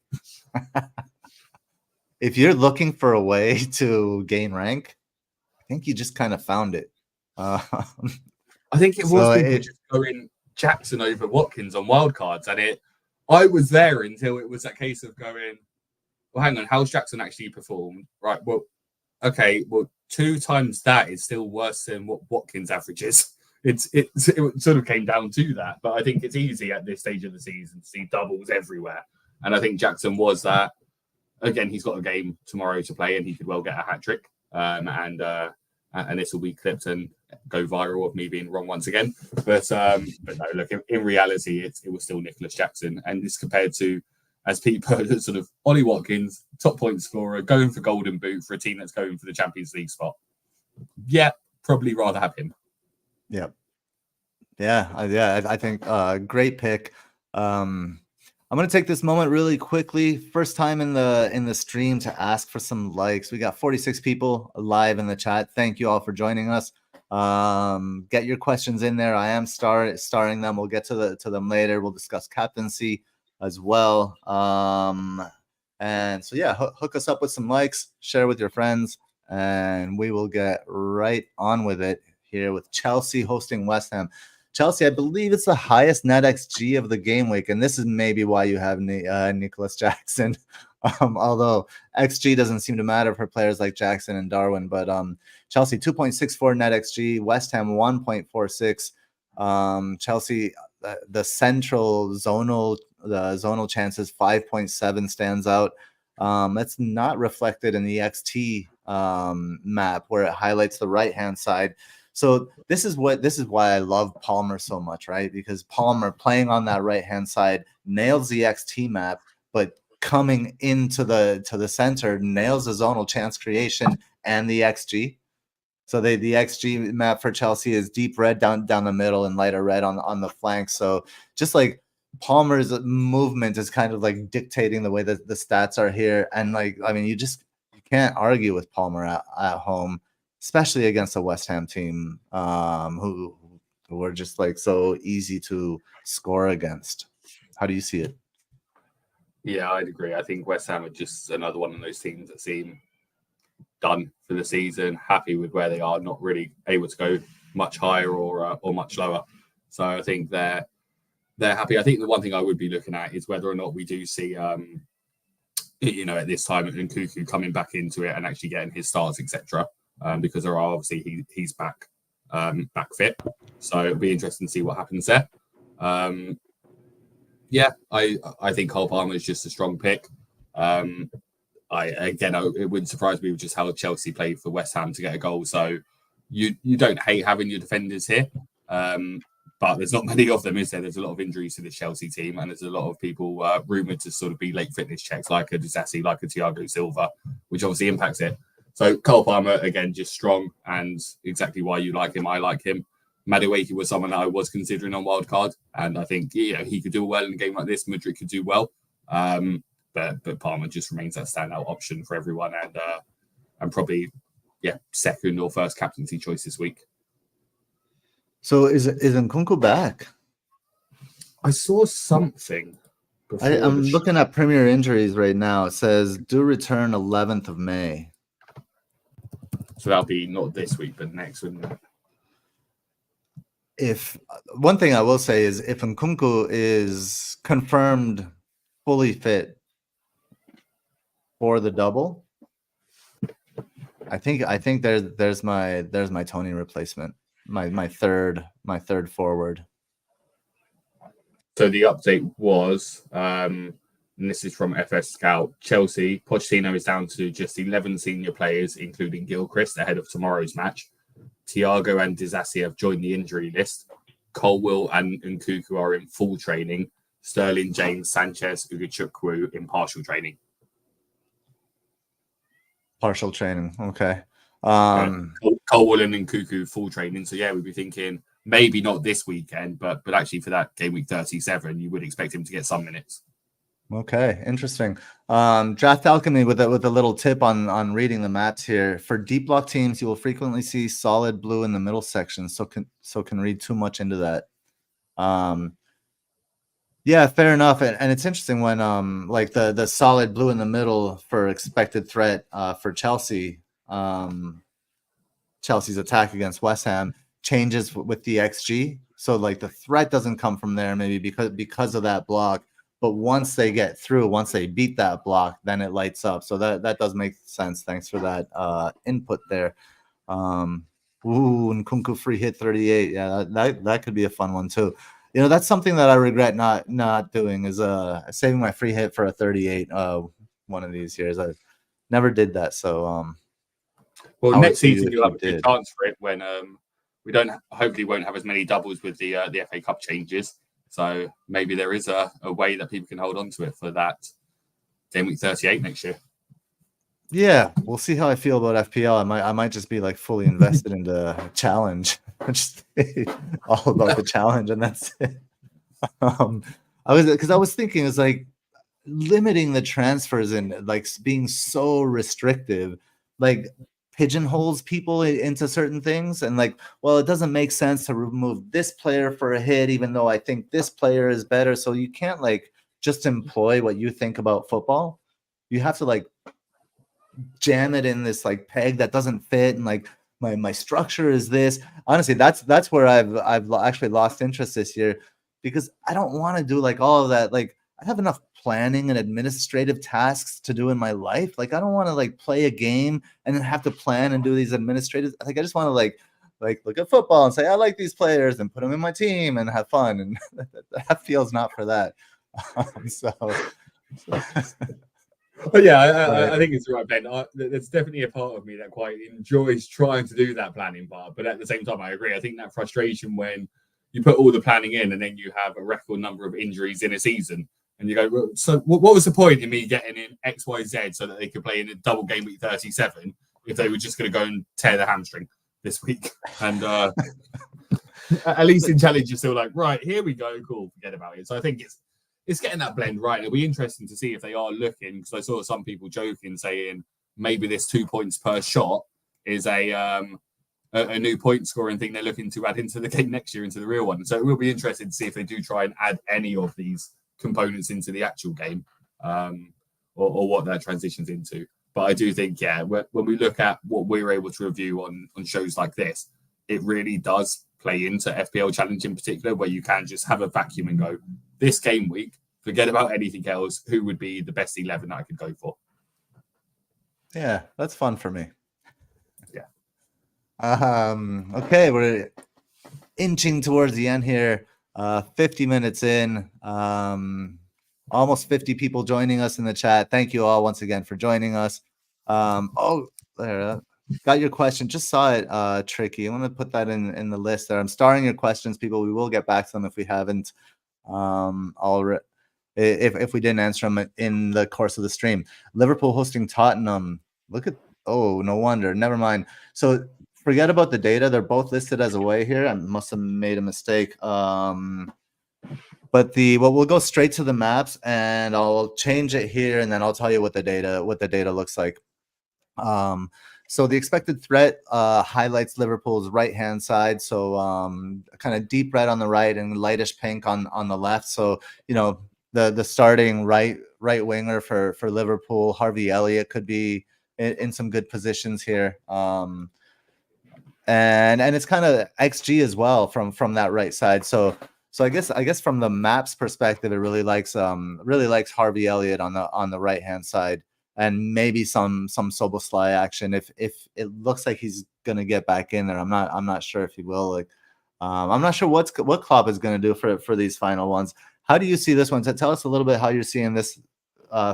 If you're looking for a way to gain rank, I think you just kind of found it. I think it was people just going Jackson over Watkins on wildcards, and I was there until it was that case of going, well, hang on, how's Jackson actually performed? Right, well, okay, well, 2 times that is still worse than what Watkins averages. It sort of came down to that, but I think it's easy at this stage of the season to see doubles everywhere, and I think Jackson was that. Again, he's got a game tomorrow to play, and he could well get a hat trick, and this will be clipped and go viral of me being wrong once again. But no, look, in reality, it was still Nicholas Jackson, and this compared to, as people sort of Ollie Watkins, top point scorer, going for Golden Boot for a team that's going for the Champions League spot. Yeah, probably rather have him. Yeah, I think great pick. I'm going to take this moment really quickly. First time in the stream to ask for some likes. We got 46 people live in the chat. Thank you all for joining us. Get your questions in there. I am starring them. We'll get to them later. We'll discuss captaincy as well. And so yeah, hook us up with some likes, share with your friends, and we will get right on with it here with Chelsea hosting West Ham. Chelsea, I believe it's the highest NetxG of the game week, and this is maybe why you have Nicholas Jackson. Although XG doesn't seem to matter for players like Jackson and Darwin, but Chelsea 2.64 NetxG, West Ham 1.46. Chelsea, the zonal chances 5.7 stands out. That's not reflected in the XT map where it highlights the right hand side. So this is why I love Palmer so much, right? Because Palmer playing on that right hand side nails the XT map, but coming into the center nails the zonal chance creation and the XG. So the XG map for Chelsea is deep red down the middle and lighter red on the flanks. So just like Palmer's movement is kind of like dictating the way that the stats are here. And like, I mean, you can't argue with Palmer at home, especially against a West Ham team who are just like so easy to score against. How do you see it? Yeah, I'd agree. I think West Ham are just another one of those teams that seem done for the season, happy with where they are, not really able to go much higher or much lower. So I think they're happy. I think the one thing I would be looking at is whether or not we do see, at this time, Nkunku coming back into it and actually getting his starts, etc. Because there are obviously he's back fit. So it'll be interesting to see what happens there. I think Cole Palmer is just a strong pick. It wouldn't surprise me with just how Chelsea played for West Ham to get a goal. So you don't hate having your defenders here, but there's not many of them, is there? There's a lot of injuries to this Chelsea team, and there's a lot of people rumoured to sort of be late fitness checks, like a Disassi, like a Thiago Silva, which obviously impacts it. So Cole Palmer, again, just strong, and exactly why you like him, I like him. Madueke was someone that I was considering on Wildcard, and I think he could do well in a game like this. Madrid could do well. But Palmer just remains that standout option for everyone, and probably second or first captaincy choice this week. So is Nkunku back? I saw something. I'm looking at Premier Injuries right now. It says due return 11th of May. So that'll be not this week, but next, wouldn't it? If one thing I will say is if Nkunku is confirmed fully fit for the double, I think there's my Tony replacement, my third forward. So the update was, and this is from FS Scout, Chelsea, Pochettino is down to just 11 senior players, including Gilchrist, ahead of tomorrow's match. Thiago and Disassi have joined the injury list. Colwill and Nkunku are in full training. Sterling, James, Sanchez, Ugochukwu in partial training. Partial training, okay. Colwill and Nkunku full training. So we'd be thinking maybe not this weekend, but actually for that Gameweek 37, you would expect him to get some minutes. Okay, interesting. Draft Alchemy with a little tip on reading the maps here. For deep block teams, you will frequently see solid blue in the middle section, so can read too much into that. Yeah, fair enough. And it's interesting when like the solid blue in the middle for expected threat for Chelsea, Chelsea's attack against West Ham changes with the XG. So like the threat doesn't come from there maybe because of that block. But once they get through, once they beat that block, then it lights up. So that does make sense. Thanks for that input there. Nkunku free hit 38. Yeah, that could be a fun one too. That's something that I regret not doing is saving my free hit for a 38 one of these years. I never did that. So well, next season you'll have a good chance for it when we hopefully won't have as many doubles with the FA Cup changes. So maybe there is a way that people can hold on to it for that Gameweek 38 next year. Yeah, we'll see how I feel about FPL. I might just be like fully invested into a challenge, just all about the challenge, and that's it. I was thinking it's like limiting the transfers and like being so restrictive, like pigeonholes people into certain things, and like, well, it doesn't make sense to remove this player for a hit even though I think this player is better. So you can't like just employ what you think about football. You have to like jam it in this like peg that doesn't fit, and like my structure is this. Honestly, that's where I've actually lost interest this year, because I don't want to do like all of that. Like I have enough planning and administrative tasks to do in my life. Like I don't want to like play a game and then have to plan and do these administrative. Like I just want to like look at football and say I like these players and put them in my team and have fun. And that feels not for that. So But yeah, Right. I think it's the right blend. There's definitely a part of me that quite enjoys trying to do that planning part, but at the same time, I agree. I think that frustration when you put all the planning in and then you have a record number of injuries in a season, and you go, well, so what was the point in me getting in X, Y, Z so that they could play in a double game week 37 if they were just going to go and tear the hamstring this week? And at least in challenge, you're still like, right, here we go, cool, forget about it. So I think it's getting that blend right. It'll be interesting to see if they are looking, because I saw some people joking saying maybe this 2 points per shot is a new point scoring thing they're looking to add into the game next year, into the real one. So it will be interesting to see if they do try and add any of these components into the actual game, or what that transitions into. But I do think, yeah, when we look at what we're able to review on shows like this, it really does play into FPL Challenge in particular, where you can just have a vacuum and go, this game week, forget about anything else, who would be the best 11 that I could go for? Yeah, that's fun for me. Yeah. Okay, we're inching towards the end here. 50 minutes in. Almost 50 people joining us in the chat. Thank you all once again for joining us. There, got your question. Just saw it, Tricky. I'm going to put that in the list there. I'm starring your questions, people. We will get back to them if we haven't already. If we didn't answer them in the course of the stream. Liverpool hosting Tottenham. Look at, oh, no wonder. Never mind. So forget about the data. They're both listed as away here. I must have made a mistake. But we'll go straight to the maps, and I'll change it here, and then I'll tell you what the data looks like. So the expected threat highlights Liverpool's right-hand side, so kind of deep red on the right and lightish pink on the left. So the starting right winger for Liverpool, Harvey Elliott, could be in some good positions here. And it's kind of XG as well from that right side. So I guess from the maps perspective, it really likes Harvey Elliott on the right hand side, and maybe some Soboslai action if it looks like he's gonna get back in there. I'm not sure if he will. Like, I'm not sure what Klopp is gonna do for these final ones. How do you see this one? So tell us a little bit how you're seeing this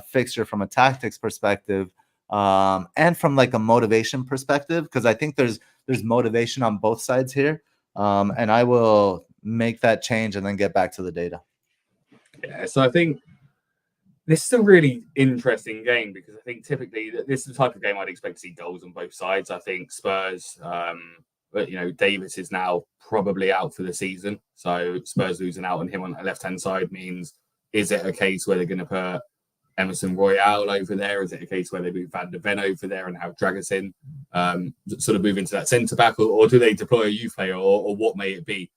fixture from a tactics perspective, and from like a motivation perspective, because I think there's motivation on both sides here. And I will make that change and then get back to the data. Yeah, so I think this is a really interesting game, because I think typically this is the type of game I'd expect to see goals on both sides. I think Spurs, but Davis is now probably out for the season, so Spurs losing out on him on the left-hand side means, is it a case where they're going to put Emerson Royale over there? Is it a case where they move Van der Ven over there and have Dragusin sort of move into that centre back, or do they deploy a youth player, or what may it be?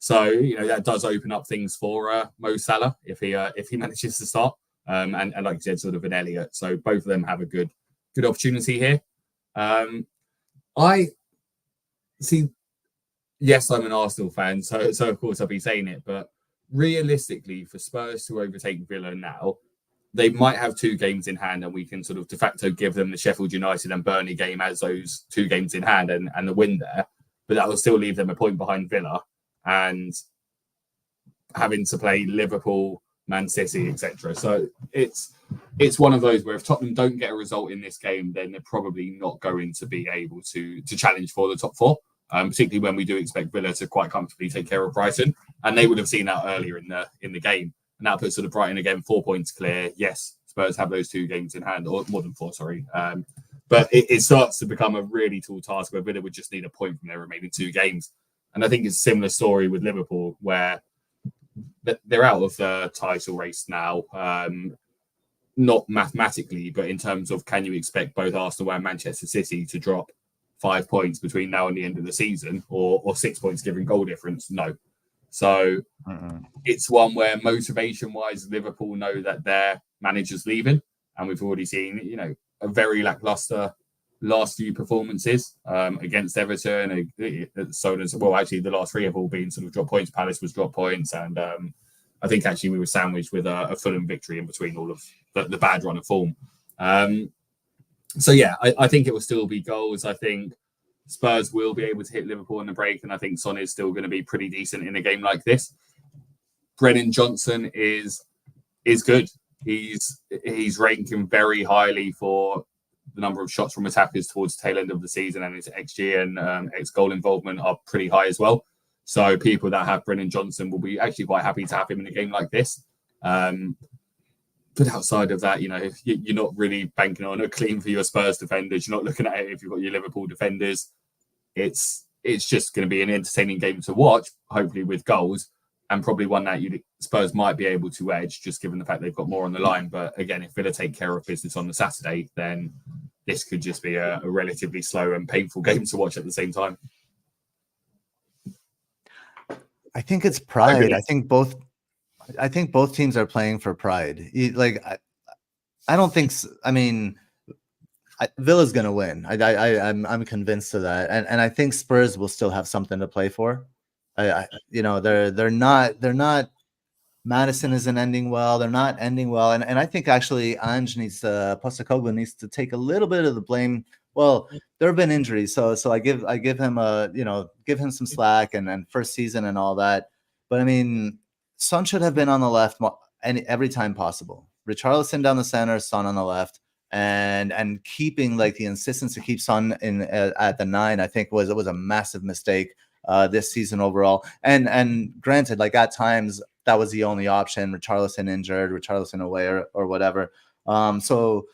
So that does open up things for Mo Salah if he manages to start, and like you said, sort of an Elliott. So both of them have a good opportunity here. I see. Yes, I'm an Arsenal fan, so of course I'll be saying it. But realistically, for Spurs to overtake Villa now, they might have 2 games in hand, and we can sort of de facto give them the Sheffield United and Burnley game as those 2 games in hand and the win there. But that will still leave them a point behind Villa, and having to play Liverpool, Man City, etc. So it's one of those where if Tottenham don't get a result in this game, then they're probably not going to be able to challenge for the top 4. Particularly when we do expect Villa to quite comfortably take care of Brighton, and they would have seen that earlier in the game. And that puts sort of Brighton again 4 points clear. Yes, Spurs have those 2 games in hand, or more than 4, sorry. But it starts to become a really tall task where Villa would just need a point from their remaining 2 games. And I think it's a similar story with Liverpool, where they're out of the title race now. Not mathematically, but in terms of, can you expect both Arsenal and Manchester City to drop 5 points between now and the end of the season, or 6 points given goal difference? No. So it's one where motivation-wise, Liverpool know that their manager's leaving, and we've already seen, a very lackluster last few performances against Everton, so on and so. Well, actually, the last 3 have all been sort of drop points. Palace was drop points, and I think actually we were sandwiched with a Fulham victory in between all of the bad run of form. So yeah, I think it will still be goals. I think Spurs will be able to hit Liverpool in the break, and I think Son is still going to be pretty decent in a game like this. Brennan Johnson is good. He's ranking very highly for the number of shots from attackers towards the tail end of the season, and his XG and ex-goal involvement are pretty high as well. So people that have Brennan Johnson will be actually quite happy to have him in a game like this. But outside of that, you're not really banking on a clean for your Spurs defenders. You're not looking at it if you've got your Liverpool defenders. It's just going to be an entertaining game to watch, hopefully with goals, and probably one that Spurs might be able to edge, just given the fact they've got more on the line. But again, if Villa take care of business on the Saturday, then this could just be a relatively slow and painful game to watch at the same time. I think it's pride. I think both teams are playing for pride. I don't think. I mean, Villa's going to win. I'm convinced of that, and I think Spurs will still have something to play for. They're not. Madison isn't ending well. They're not ending well, and I think actually Postecoglou needs to take a little bit of the blame. Well, there have been injuries, so I give him give him some slack and first season and all that. But I mean, Son should have been on the left every time possible. Richarlison down the center, Son on the left, and keeping like the insistence to keep Son in at the 9, I think was a massive mistake this season overall. And granted, like at times that was the only option. Richarlison injured, Richarlison away or whatever. So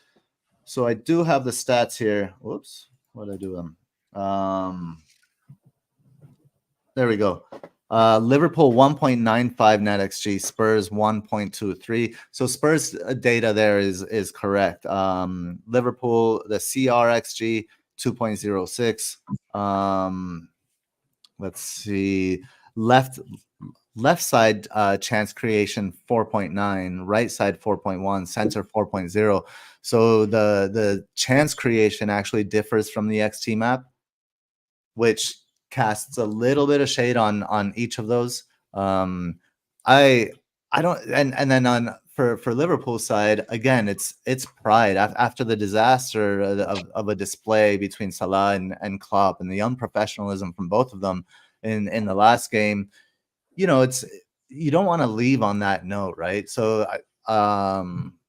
I do have the stats here. Whoops, what did I do them? There we go. Liverpool 1.95 NetxG, Spurs 1.23. So Spurs data there is correct. Liverpool, the CRXG 2.06. Let's see. Left side chance creation 4.9, right side 4.1, center 4.0. So the chance creation actually differs from the XT map, which casts a little bit of shade on each of those. I don't, and then for Liverpool side, again, it's pride after the disaster of a display between Salah and Klopp and the unprofessionalism from both of them in the last game. It's, you don't want to leave on that note, right? So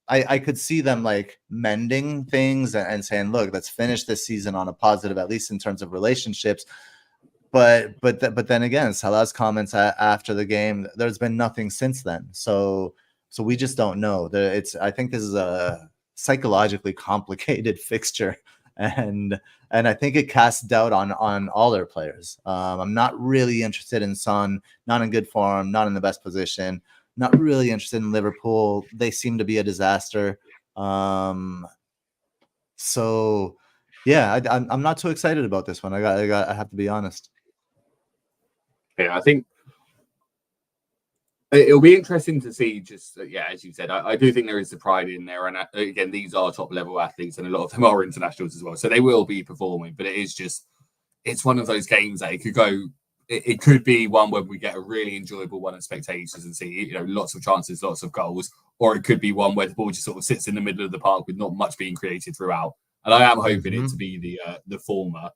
I could see them like mending things and saying, look, let's finish this season on a positive, at least in terms of relationships. But then again, Salah's comments after the game, there's been nothing since then. So we just don't know. I think this is a psychologically complicated fixture, and I think it casts doubt on all their players. I'm not really interested in Son, not in good form, not in the best position. Not really interested in Liverpool. They seem to be a disaster. So yeah, I'm not too excited about this one. I have to be honest. Yeah, I think it'll be interesting to see. Just as you said, I do think there is the pride in there, and again, these are top level athletes, and a lot of them are internationals as well, so they will be performing. But it's one of those games that it could go. It could be one where we get a really enjoyable one as spectators and see lots of chances, lots of goals, or it could be one where the ball just sort of sits in the middle of the park with not much being created throughout. And I am hoping it to be the former.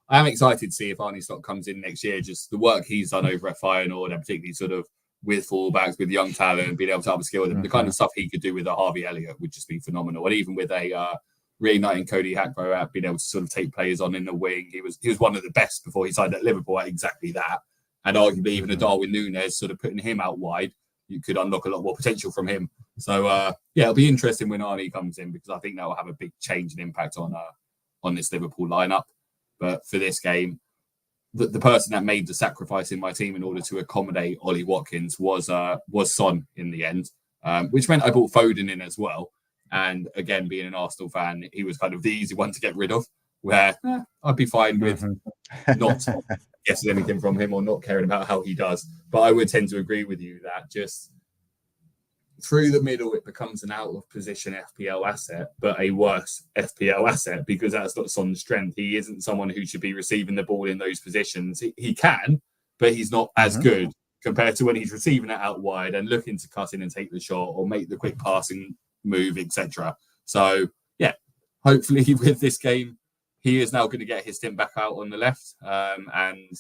I am excited to see if Arne Slot comes in next year. Just the work he's done over at Feyenoord, and particularly sort of with fullbacks, with young talent, being able to upskill them, the kind of stuff he could do with a Harvey Elliott would just be phenomenal. And even with a reigniting Cody Gakpo, being able to sort of take players on in the wing, he was one of the best before he signed at Liverpool at exactly that. And arguably even a Darwin Núñez, sort of putting him out wide, you could unlock a lot more potential from him. So it'll be interesting when Arne comes in, because I think that will have a big change and impact on this Liverpool lineup. But for this game, the person that made the sacrifice in my team in order to accommodate Ollie Watkins was Son in the end, which meant I brought Foden in as well. And again, being an Arsenal fan, he was kind of the easy one to get rid of, where I'd be fine with not getting anything from him or not caring about how he does. But I would tend to agree with you that just through the middle, it becomes an out-of-position FPL asset, but a worse FPL asset, because that's not Son's strength. He isn't someone who should be receiving the ball in those positions. He can, but he's not as good compared to when he's receiving it out wide and looking to cut in and take the shot or make the quick passing move, etc. So, hopefully with this game, he is now going to get his stint back out on the left and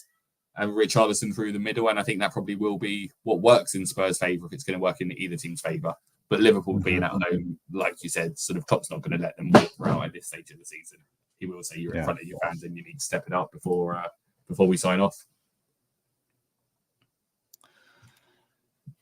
Richarlison through the middle. And I think that probably will be what works in Spurs' favour if it's going to work in either team's favour. But Liverpool being at home, like you said, sort of Klopp's not going to let them walk around at this stage of the season. He will say you're in front of your fans and you need to step it up before we sign off.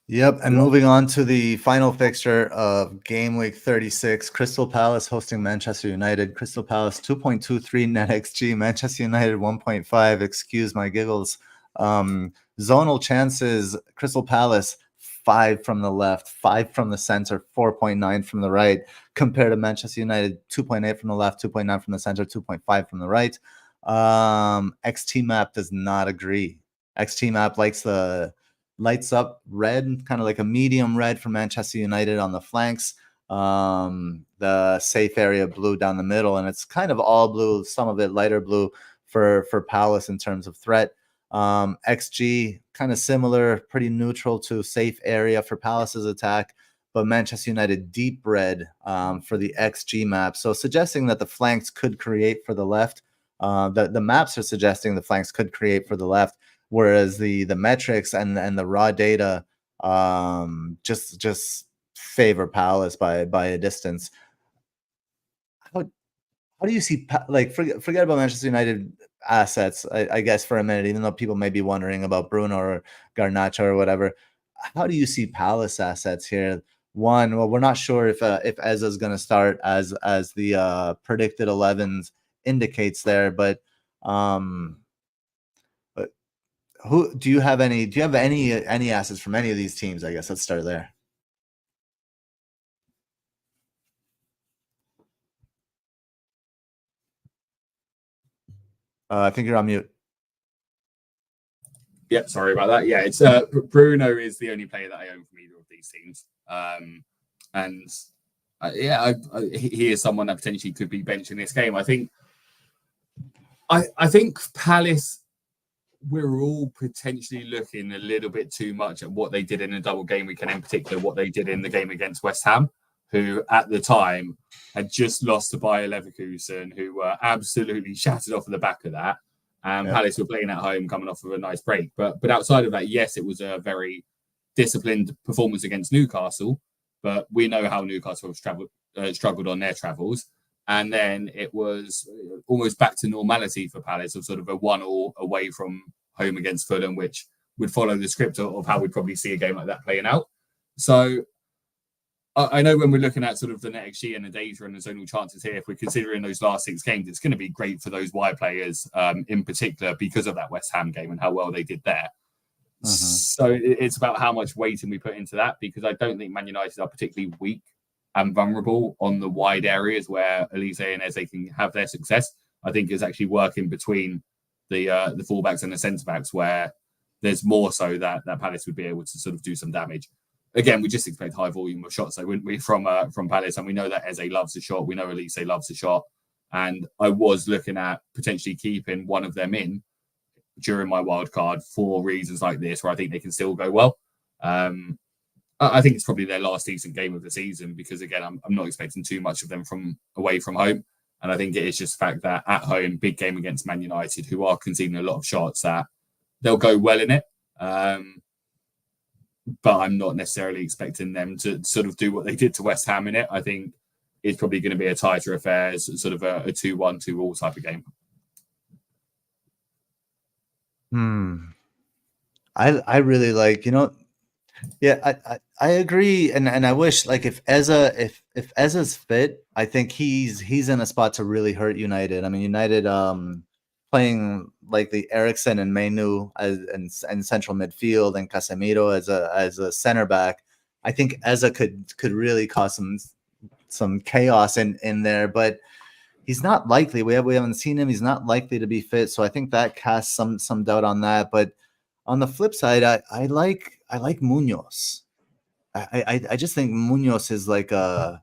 Yep, and moving on to the final fixture of Game Week 36, Crystal Palace hosting Manchester United. Crystal Palace 2.23 NetxG, Manchester United 1.5. Excuse my giggles. Zonal chances, Crystal Palace 5 from the left, 5 from the center, 4.9 from the right, compared to Manchester United 2.8 from the left, 2.9 from the center, 2.5 from the right. XT Map does not agree. XT Map likes the lights up red, kind of like a medium red for Manchester United on the flanks, the safe area blue down the middle, and it's kind of all blue, some of it lighter blue for Palace in terms of threat. XG kind of similar, pretty neutral to safe area for Palace's attack, but Manchester United deep red for the XG map, so suggesting that the flanks could create for the left. The maps are suggesting the flanks could create for the left, whereas the metrics and the raw data just favor Palace by a distance. How do you see, like, forget about Manchester United assets, I guess, for a minute, even though people may be wondering about Bruno or Garnacho or whatever. How do you see Palace assets here? One, well, we're not sure if Eza's going to start as the predicted 11s indicates there, but who do you have any assets from any of these teams? I guess let's start there. I think you're on mute. Yeah, sorry about that. Yeah, it's Bruno is the only player that I own from either of these teams. He is someone that potentially could be benched in this game. I think Palace, we're all potentially looking a little bit too much at what they did in the double game week, and in particular what they did in the game against West Ham, who at the time had just lost to Bayer Leverkusen, who were absolutely shattered off of the back of that. Palace were playing at home, coming off of a nice break. But outside of that, yes, it was a very disciplined performance against Newcastle. But we know how Newcastle have struggled on their travels. And then it was almost back to normality for Palace, of sort of a 1-1 away from home against Fulham, which would follow the script of how we'd probably see a game like that playing out. So I know when we're looking at sort of the NetxG and the data and the zonal chances here, if we're considering those last 6 games, it's going to be great for those wide players in particular because of that West Ham game and how well they did there. So it's about how much weighting we put into that, because I don't think Man United are particularly weak and vulnerable on the wide areas where Elise and Eze can have their success. I think it's actually working between the fullbacks and the centre-backs where there's more so that Palace would be able to sort of do some damage. Again, we just expect high volume of shots, though, wouldn't we, from Palace? And we know that Eze loves a shot. We know Elise loves a shot. And I was looking at potentially keeping one of them in during my wild card for reasons like this, where I think they can still go well. I think it's probably their last decent game of the season because, again, I'm not expecting too much of them from away from home. And I think it is just the fact that at home, big game against Man United, who are conceding a lot of shots, that they'll go well in it. But I'm not necessarily expecting them to sort of do what they did to West Ham in it. I think it's probably going to be a tighter affair, sort of a 2-1, 2-2 type of game. I really like, I agree, and I wish, like, if Eza's fit, I think he's in a spot to really hurt United. I mean, United playing like the Eriksen and Mainu and central midfield and Casemiro as a center back. I think Eza could really cause some chaos in there, but he's not likely. We haven't seen him. He's not likely to be fit, so I think that casts some doubt on that. But on the flip side, I like Munoz. I just think Munoz is like a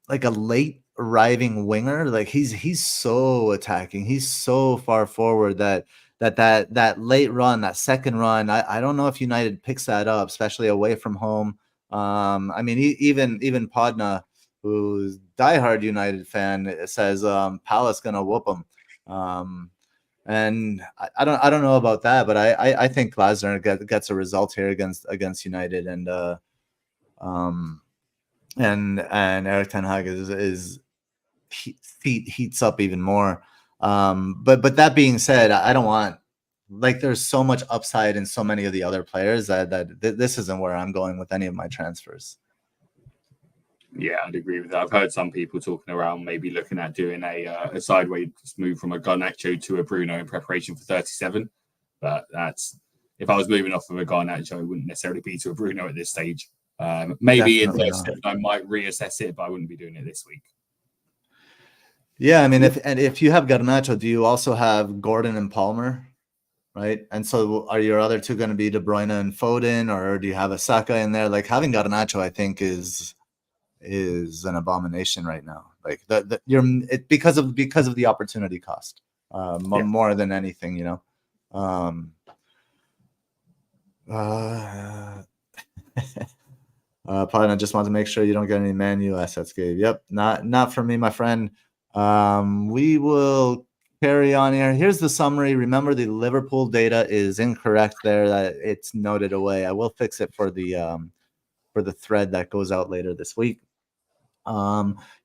late arriving winger. Like he's so attacking. He's so far forward that late run, that second run, I don't know if United picks that up, especially away from home. I mean, even Podna, who's diehard United fan, says Palace gonna whoop him. And I don't know about that, but I think Glasner gets a result here against United, and And Eric Ten Hag heats up even more. But that being said, I don't want, like, there's so much upside in so many of the other players that this isn't where I'm going with any of my transfers. Yeah, I'd agree with that. I've heard some people talking around maybe looking at doing a sideways move from a Garnacho to a Bruno in preparation for 37. But that's, if I was moving off of a Garnacho, it wouldn't necessarily be to a Bruno at this stage. Maybe in 37 I might reassess it, but I wouldn't be doing it this week. Yeah, I mean, if you have Garnacho, do you also have Gordon and Palmer? Right, and so are your other two going to be De Bruyne and Foden, or do you have a Saka in there? Like, having Garnacho, I think, is an abomination right now. Like, because of the opportunity cost, more than anything, you know. Pardon, I just want to make sure you don't get any Man U assets, Gabe. Yep, not for me, my friend. We will carry on here. Here's the summary. Remember, the Liverpool data is incorrect there. That it's noted away. I will fix it for the thread that goes out later this week.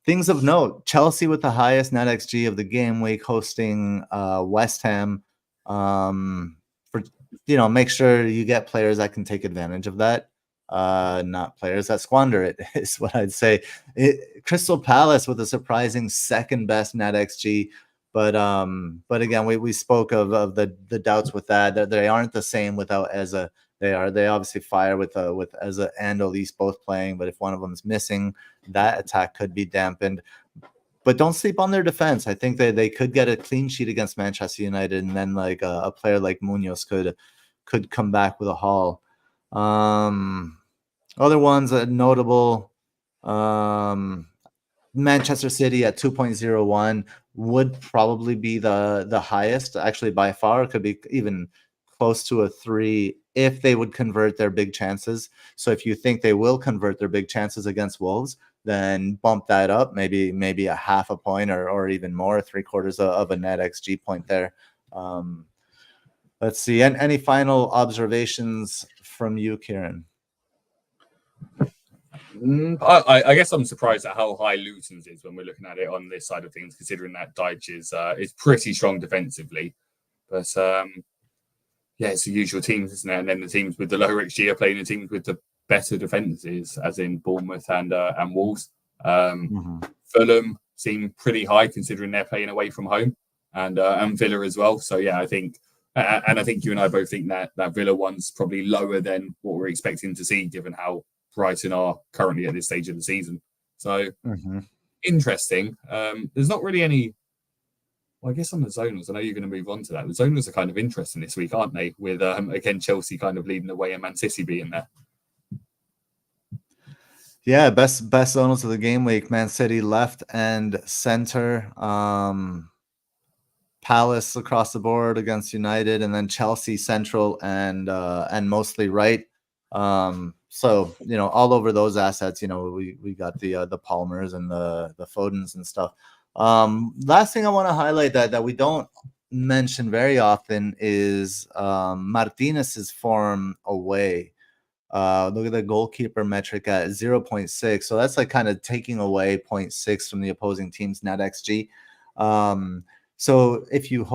Things of note: Chelsea with the highest NetxG of the game week, hosting West Ham. For, you know, make sure you get players that can take advantage of that. Not players that squander it, is what I'd say. Crystal Palace with a surprising second best NetxG. But again, we spoke of the doubts with that. They aren't the same without Eza. They obviously fire with Eza and Elise both playing, but if one of them is missing, that attack could be dampened. But don't sleep on their defense. I think they could get a clean sheet against Manchester United, and then like a player like Munoz could come back with a haul. Other ones notable. Manchester City at 2.01 would probably be the highest, actually, by far. It could be even close to a 3 if they would convert their big chances. So if you think they will convert their big chances against Wolves, then bump that up, maybe a half a point or even more, 3/4 of a NetxG point there. Let's see. And any final observations from you, Kieran? I guess I'm surprised at how high Luton's is when we're looking at it on this side of things, considering that Dyche is pretty strong defensively. But yeah, it's the usual teams, isn't it? And then the teams with the lower XG are playing the teams with the better defenses, as in Bournemouth and Wolves. Fulham seem pretty high considering they're playing away from home, and Villa as well. So yeah, I think you and I both think that Villa one's probably lower than what we're expecting to see, given how Brighton are currently at this stage of the season. So interesting. There's not really any. Well, I guess on the zonals, I know you're going to move on to that. The zonals are kind of interesting this week, aren't they? With again, Chelsea kind of leading the way and Man City being there. Yeah, best zonals of the game week. Man City left and center. Palace across the board against United, and then Chelsea central and mostly right. So, you know, all over those assets, you know, we got the Palmers and the Fodens and stuff. Last thing I want to highlight that we don't mention very often is Martinez's form away. Look at the goalkeeper metric at 0.6. So that's like kind of taking away 0.6 from the opposing team's NetxG. So if you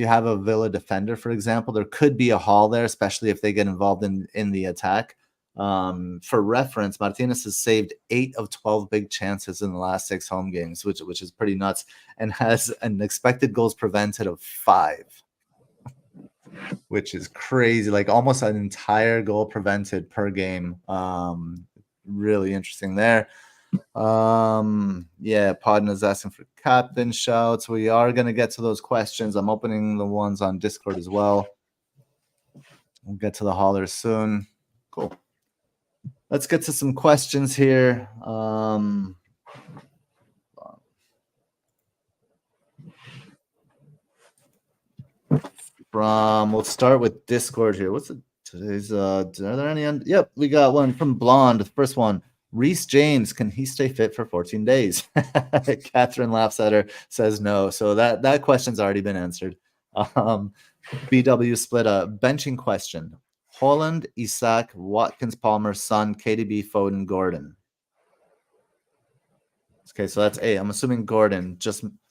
have a Villa defender, for example, there could be a haul there, especially if they get involved in the attack. For reference, Martinez has saved 8 of 12 big chances in the last 6 home games, which is pretty nuts, and has an expected goals prevented of 5, which is crazy. Like almost an entire goal prevented per game. Really interesting there. Yeah, Podden is asking for captain shouts. We are going to get to those questions. I'm opening the ones on Discord as well. We'll get to the haulers soon. Cool. Let's get to some questions here. We'll start with Discord here. What's today's? Are there any? Yep, we got one from Blonde. The first one. Reece James, can he stay fit for 14 days? Catherine laughs at her, says no. So that question's already been answered. BW split a benching question. Holland, Isak, Watkins, Palmer, Son, KDB, Foden, Gordon. Okay, so that's 8. I'm assuming Gordon.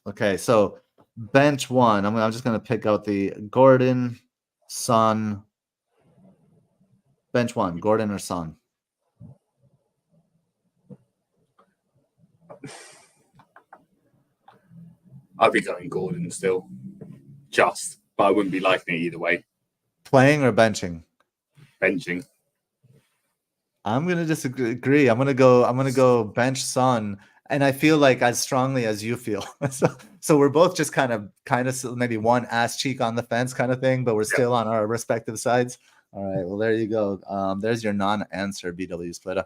Okay. So bench 1. I'm just gonna pick out the Gordon, Son. Bench 1, Gordon or Son. I'd be going Gordon still, but I wouldn't be liking it either way. Playing or benching? Benching. I'm gonna disagree. I'm gonna go bench Son, and I feel like as strongly as you feel. so we're both just kind of maybe one ass cheek on the fence kind of thing, but we're still on our respective sides. All right. Well, there you go. There's your non-answer, BW Splitter.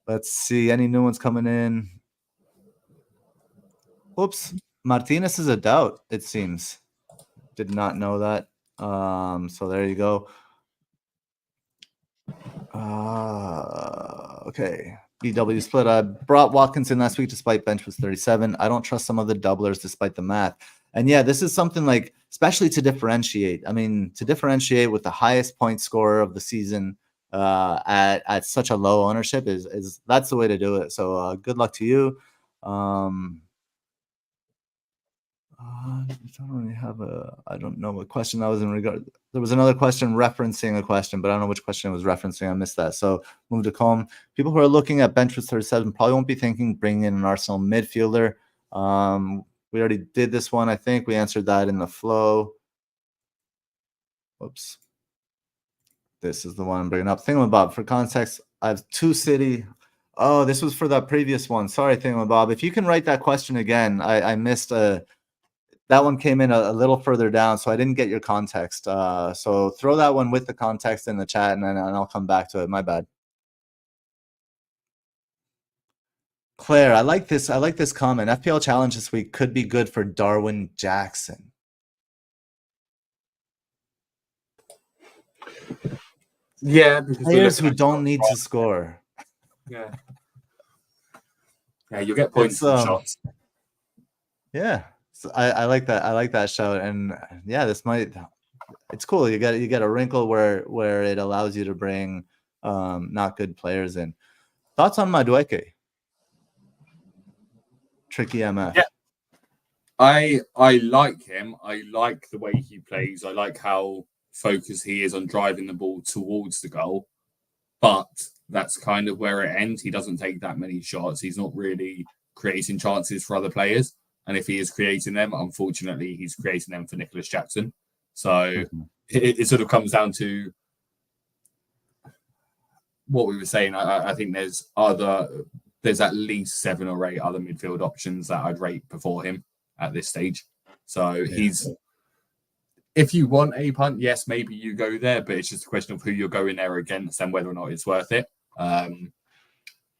Let's see. Any new ones coming in? Oops. Martinez is a doubt, it seems. Did not know that. So there you go. Okay. BW Split. I brought Watkins in last week despite bench was 37. I don't trust some of the doublers despite the math. And yeah, this is something like, especially to differentiate. I mean, to differentiate with the highest point scorer of the season at such a low ownership is that's the way to do it. So good luck to you. I don't really have I don't know what question that was in regard. There was another question referencing a question, but I don't know which question it was referencing. I missed that. So move to calm. People who are looking at bench with 37 probably won't be thinking bringing in an Arsenal midfielder. We already did this one. I think we answered that in the flow. Whoops. This is the one I'm bringing up. Thingamabob, for context, I have 2 City. Oh, this was for that previous one. Sorry, Thingamabob. If you can write that question again, I missed that one came in a little further down, so I didn't get your context. So throw that one with the context in the chat, and I'll come back to it. My bad. Claire, I like this. I like this comment. FPL challenge this week could be good for Darwin Jackson. Yeah, because players who don't need to score. Yeah, you get points from shots. Yeah, so I like that. I like that shout, and yeah, this might. It's cool. You get a wrinkle where it allows you to bring not good players in. Thoughts on Madueke? Tricky MF. Yeah. I like him. I like the way he plays. I like how focused he is on driving the ball towards the goal. But that's kind of where it ends. He doesn't take that many shots. He's not really creating chances for other players. And if he is creating them, unfortunately, he's creating them for Nicholas Jackson. So it sort of comes down to what we were saying. I think there's at least 7 or 8 other midfield options that I'd rate before him at this stage. So if you want a punt, yes, maybe you go there, but it's just a question of who you're going there against and whether or not it's worth it.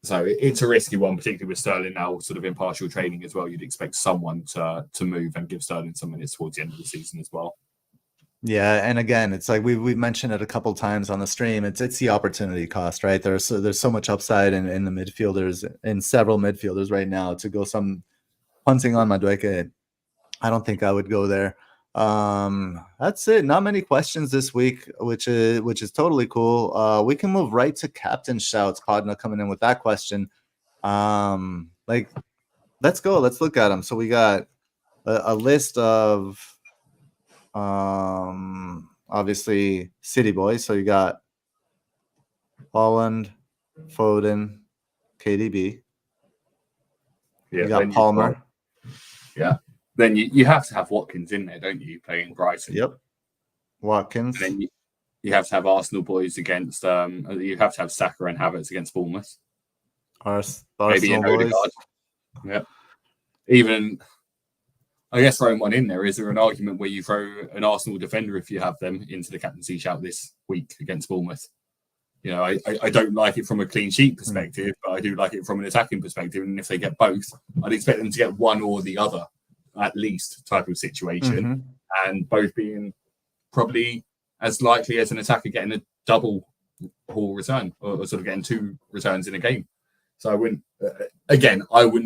So it's a risky one, particularly with Sterling now sort of impartial training as well. You'd expect someone to move and give Sterling some minutes towards the end of the season as well. Yeah, and again, it's like we've mentioned it a couple times on the stream. It's the opportunity cost, right? There's so much upside in the midfielders, in several midfielders right now. To go some punting on Madueke, I don't think I would go there. That's it. Not many questions this week, which is totally cool. We can move right to Captain Shouts. Podna coming in with that question. Let's go. Let's look at them. So we got a list of obviously City boys. So you got Holland, Foden, KDB. Yeah, you got Palmer. Then you have to have Watkins in there, don't you, playing Brighton? Yep. Watkins. And then you have to have Arsenal boys against. You have to have Saka and Havertz against Bournemouth. Arsenal boys. Yeah. Even, I guess, throwing one in there, is there an argument where you throw an Arsenal defender if you have them into the captaincy shout this week against Bournemouth? You know, I don't like it from a clean sheet perspective, but I do like it from an attacking perspective. And if they get both, I'd expect them to get one or the other, at least, type of situation. And both being probably as likely as an attacker getting a double haul return or sort of getting 2 returns in a game. So I wouldn't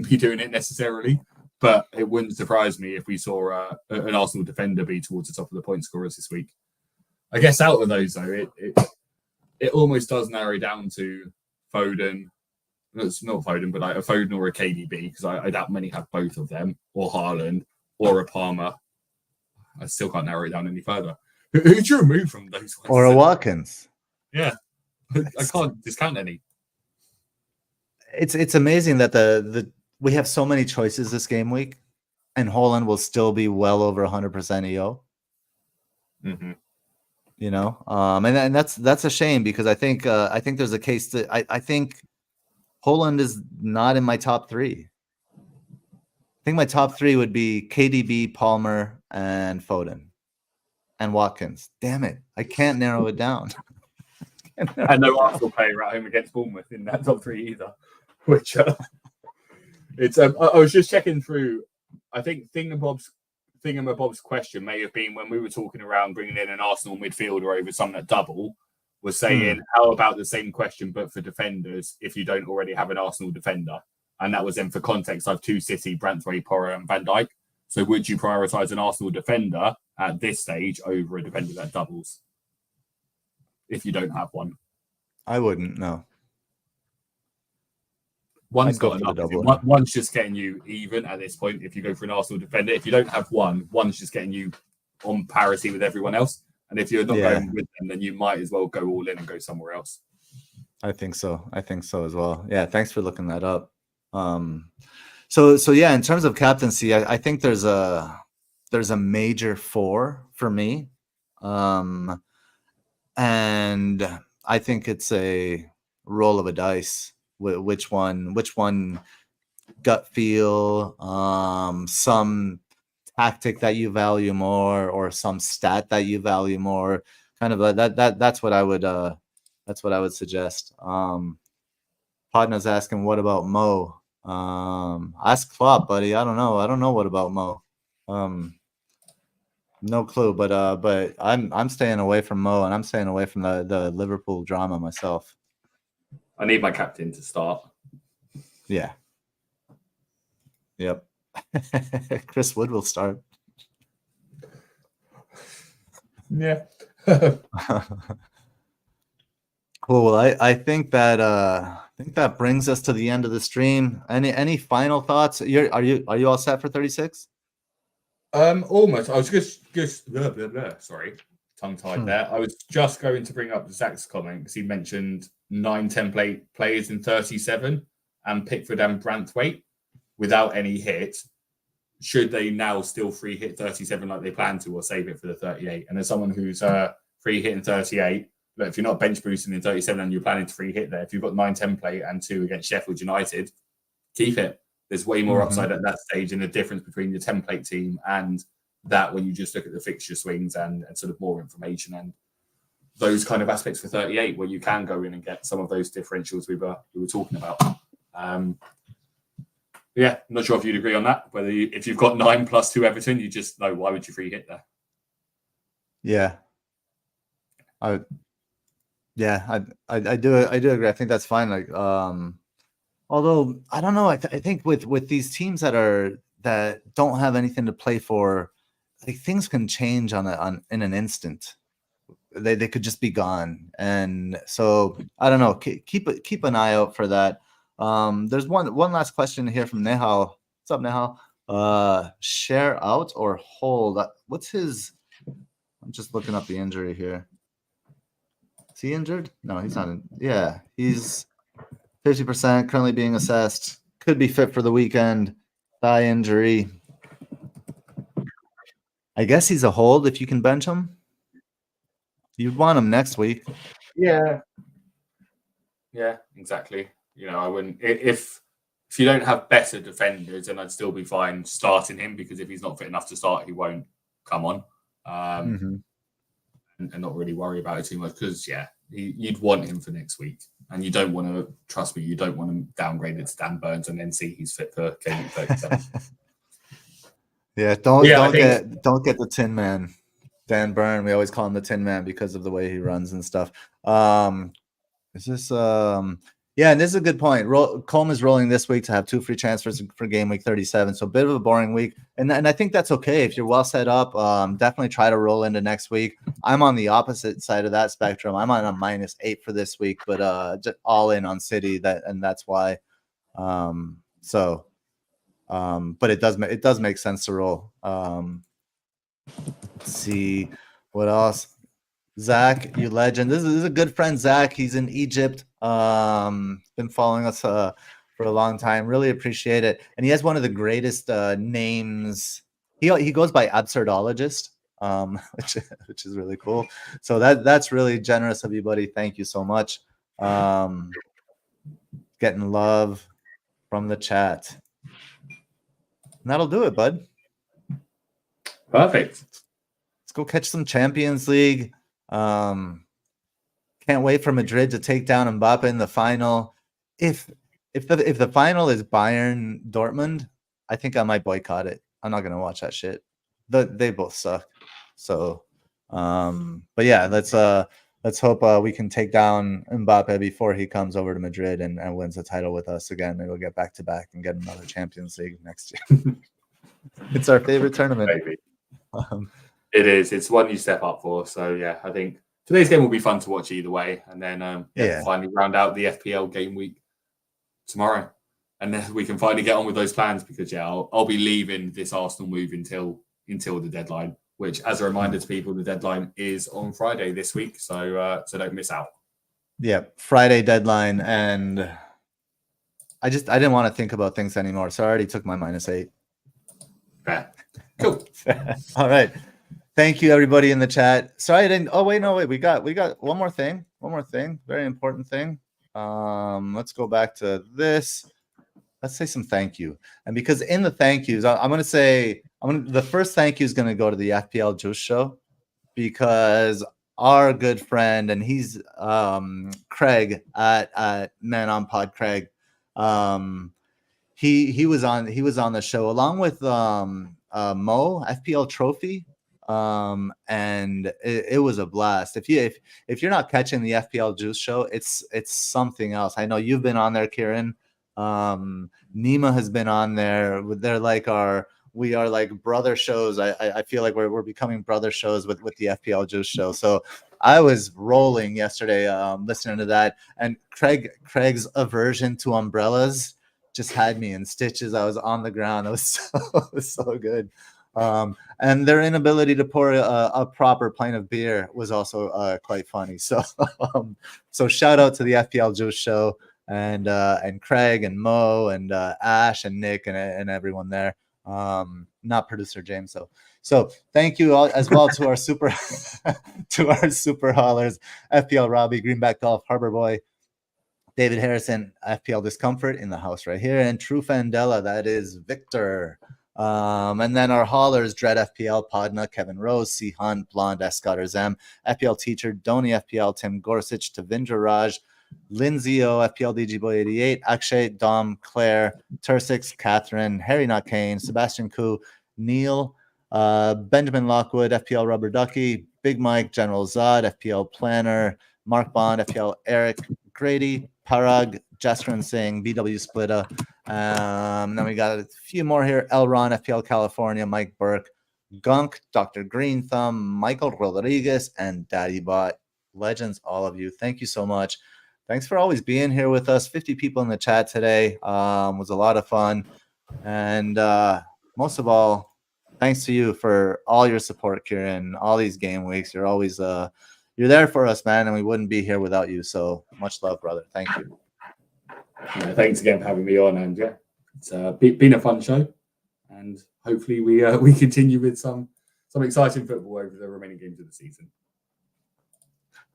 be doing it necessarily, but it wouldn't surprise me if we saw an Arsenal defender be towards the top of the point scorers this week. I guess out of those though, it almost does narrow down to Foden. It's not Foden, but like a Foden or a KDB, because I doubt many have both of them, or Haaland, or a Palmer. I still can't narrow it down any further. Who do you remove from those ones? Or a Watkins. Yeah, I can't discount any. It's amazing that the we have so many choices this game week, and Haaland will still be well over 100% EO. Mm-hmm. You know, and that's a shame, because I think there's a case that I think Haaland is not in my top three. I think my top three would be KDB, Palmer, and Foden, and Watkins. Damn it, I can't narrow it down. And no Arsenal player at home against Bournemouth in that top three either. Which it's I was just checking through. I think Thingamabob's question may have been when we were talking around bringing in an Arsenal midfielder over someone at double, was saying how about the same question but for defenders if you don't already have an Arsenal defender, and that was then for context. I have 2 City, Branthwaite, Porro, and Van Dijk. So would you prioritise an Arsenal defender at this stage over a defender that doubles if you don't have one? I wouldn't. No. One's got enough. One's just getting you even at this point. If you go for an Arsenal defender, if you don't have one's just getting you on parity with everyone else. And if you're not going with them, then you might as well go all in and go somewhere else. I think so as well. Yeah, thanks for looking that up. So yeah, in terms of captaincy, I think there's a major 4 for me, and I think it's a roll of a dice. Which one gut feel, some tactic that you value more, or some stat that you value more, kind of that's what I would suggest. Podna's asking, what about Mo? Ask Klopp, buddy. I don't know what about Mo. No clue, but I'm staying away from Mo, and I'm staying away from the Liverpool drama myself. I need my captain to start. Yeah. Yep. Chris Wood will start. Yeah. Cool. Well, I think that brings us to the end of the stream. Any final thoughts? Are you all set for 36? Almost. I was just blah, blah, blah. Sorry, tongue tied there. I was just going to bring up Zach's comment because he mentioned 9 template players in 37 and Pickford and Branthwaite without any hit. Should they now still free hit 37 like they plan to, or save it for the 38? And as someone who's free hit in 38, look, if you're not bench boosting in 37 and you're planning to free hit there, if you've got 9 template and 2 against Sheffield United, keep it. There's way more upside at that stage, and the difference between your template team and that when you just look at the fixture swings and sort of more information and those kind of aspects for 38, where you can go in and get some of those differentials we were talking about. Yeah, I'm not sure if you'd agree on that. Whether if you've got 9 plus 2 Everton, you just know, why would you free hit there? Yeah, I do agree. I think that's fine. Like, although I don't know. I think with these teams that don't have anything to play for, like, things can change in an instant. They could just be gone, and so I don't know. Keep an eye out for that. There's one last question here from Nehal. What's up, Nehal? Share out or hold? What's his? I'm just looking up the injury here. Is he injured? No, he's not. Yeah, he's 50%, currently being assessed. Could be fit for the weekend. Thigh injury. I guess he's a hold if you can bench him. You'd want him next week. Yeah, exactly. I wouldn't if you don't have better defenders, then I'd still be fine starting him, because if he's not fit enough to start, he won't come on. And not really worry about it too much, because you'd want him for next week, and you don't want to, trust me, you don't want to downgrade it to Dan Burns and then see he's fit for Gameweek 37. Yeah, don't get the Tin Man, Dan Burn. We always call him the Tin Man because of the way he runs and stuff. Is this Yeah, and this is a good point. Colm is rolling this week to have 2 free transfers for game week 37. So a bit of a boring week. And I think that's okay. If you're well set up, definitely try to roll into next week. I'm on the opposite side of that spectrum. I'm on a -8 for this week, but just all in on City, and that's why. But it does make sense to roll. Let's see what else. Zach, you legend. This is a good friend, Zach. He's in Egypt. Been following us for a long time. Really appreciate it. And he has one of the greatest names. He goes by Absurdologist, which is really cool. So that's really generous of you, buddy. Thank you so much. Getting love from the chat. And that'll do it, bud. Perfect. Let's go catch some Champions League. Can't wait for Madrid to take down Mbappe in the final. If the final is Bayern Dortmund, I think I might boycott it. I'm not gonna watch that shit. They both suck. So, but yeah, let's hope we can take down Mbappe before he comes over to Madrid and wins the title with us again. Maybe we'll get back to back and get another Champions League next year. It's our favorite tournament. Maybe. It is. It's one you step up for. So yeah, I think today's game will be fun to watch either way, and then finally round out the FPL game week tomorrow, and then we can finally get on with those plans because I'll be leaving this Arsenal move until the deadline. Which, as a reminder to people, the deadline is on Friday this week, so don't miss out. Yeah, Friday deadline, and I didn't want to think about things anymore, so I already took my -8. Fair. Cool. All right. Thank you, everybody in the chat. Sorry, I didn't. Oh, wait, no, wait. We got one more thing. One more thing. Very important thing. Let's go back to this. Let's say some thank you. And because in the thank yous, I'm going to say, the first thank you is going to go to the FPL Juice Show, because our good friend, and he's Craig at Man on Pod Craig. He was on the show along with Mo FPL Trophy. And it was a blast. If you're not catching the FPL Juice Show, it's something else. I know you've been on there, Kieran. Nima has been on there. They're like we are like brother shows. I feel like we're becoming brother shows with the FPL Juice Show. So I was rolling yesterday listening to that, and Craig's aversion to umbrellas just had me in stitches. I was on the ground. It was so good. And their inability to pour a proper pint of beer was also quite funny. So so shout out to the FPL Juice Show and Craig and Mo and Ash and Nick and everyone there. Not producer James. So thank you all as well to our super haulers, FPL Robbie, Greenback Golf, Harbor Boy, David Harrison, FPL Discomfort in the house right here, and True Fandela, that is Victor. And then our haulers, Dread FPL, Podna, Kevin Rose, C Hunt, Blonde, S. Scott Zem, FPL Teacher, Doni FPL, Tim Gorsuch, Tavindra Raj, Lindsay O, FPL DG88, Akshay, Dom, Claire, Tursix, Catherine, Harry Not Kane, Sebastian Koo, Neil, Benjamin Lockwood, FPL Rubber Ducky, Big Mike, General Zod, FPL Planner, Mark Bond, FPL Eric, Grady, Parag, Jasrin Singh, BW Splitta. Then we got a few more here. Elron, FPL California, Mike Burke, Gunk, Dr. Green Thumb, Michael Rodriguez, and Daddy Bot. Legends, all of you. Thank you so much. Thanks for always being here with us. 50 people in the chat today. Was a lot of fun. And most of all, thanks to you for all your support, Kieran. All these game weeks. You're always you're there for us, man, and we wouldn't be here without you. So much love, brother. Thank you. Yeah, thanks again for having me on, and yeah, it's been a fun show, and hopefully we continue with some exciting football over the remaining games of the season.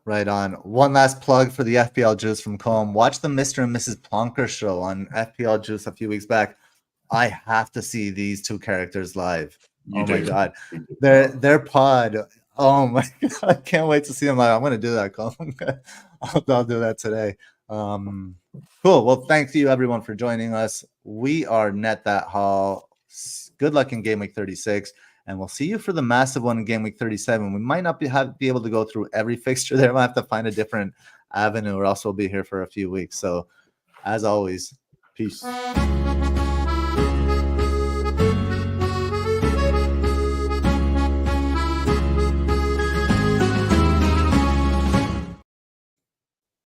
Right on. One last plug for the FPL Juice from Colm. Watch the Mr. and Mrs. Plonker show on FPL Juice a few weeks back. I have to see these two characters live. My God. Their pod. Oh my God. I can't wait to see them live. I'm going to do that, Colm. I'll do that today. Cool. Well, thank you everyone for joining us. We are Net That Haul. Good luck in Game Week 36. And we'll see you for the massive one in Game Week 37. We might not be able to go through every fixture there. We'll have to find a different avenue, or else we'll be here for a few weeks. So As always, peace.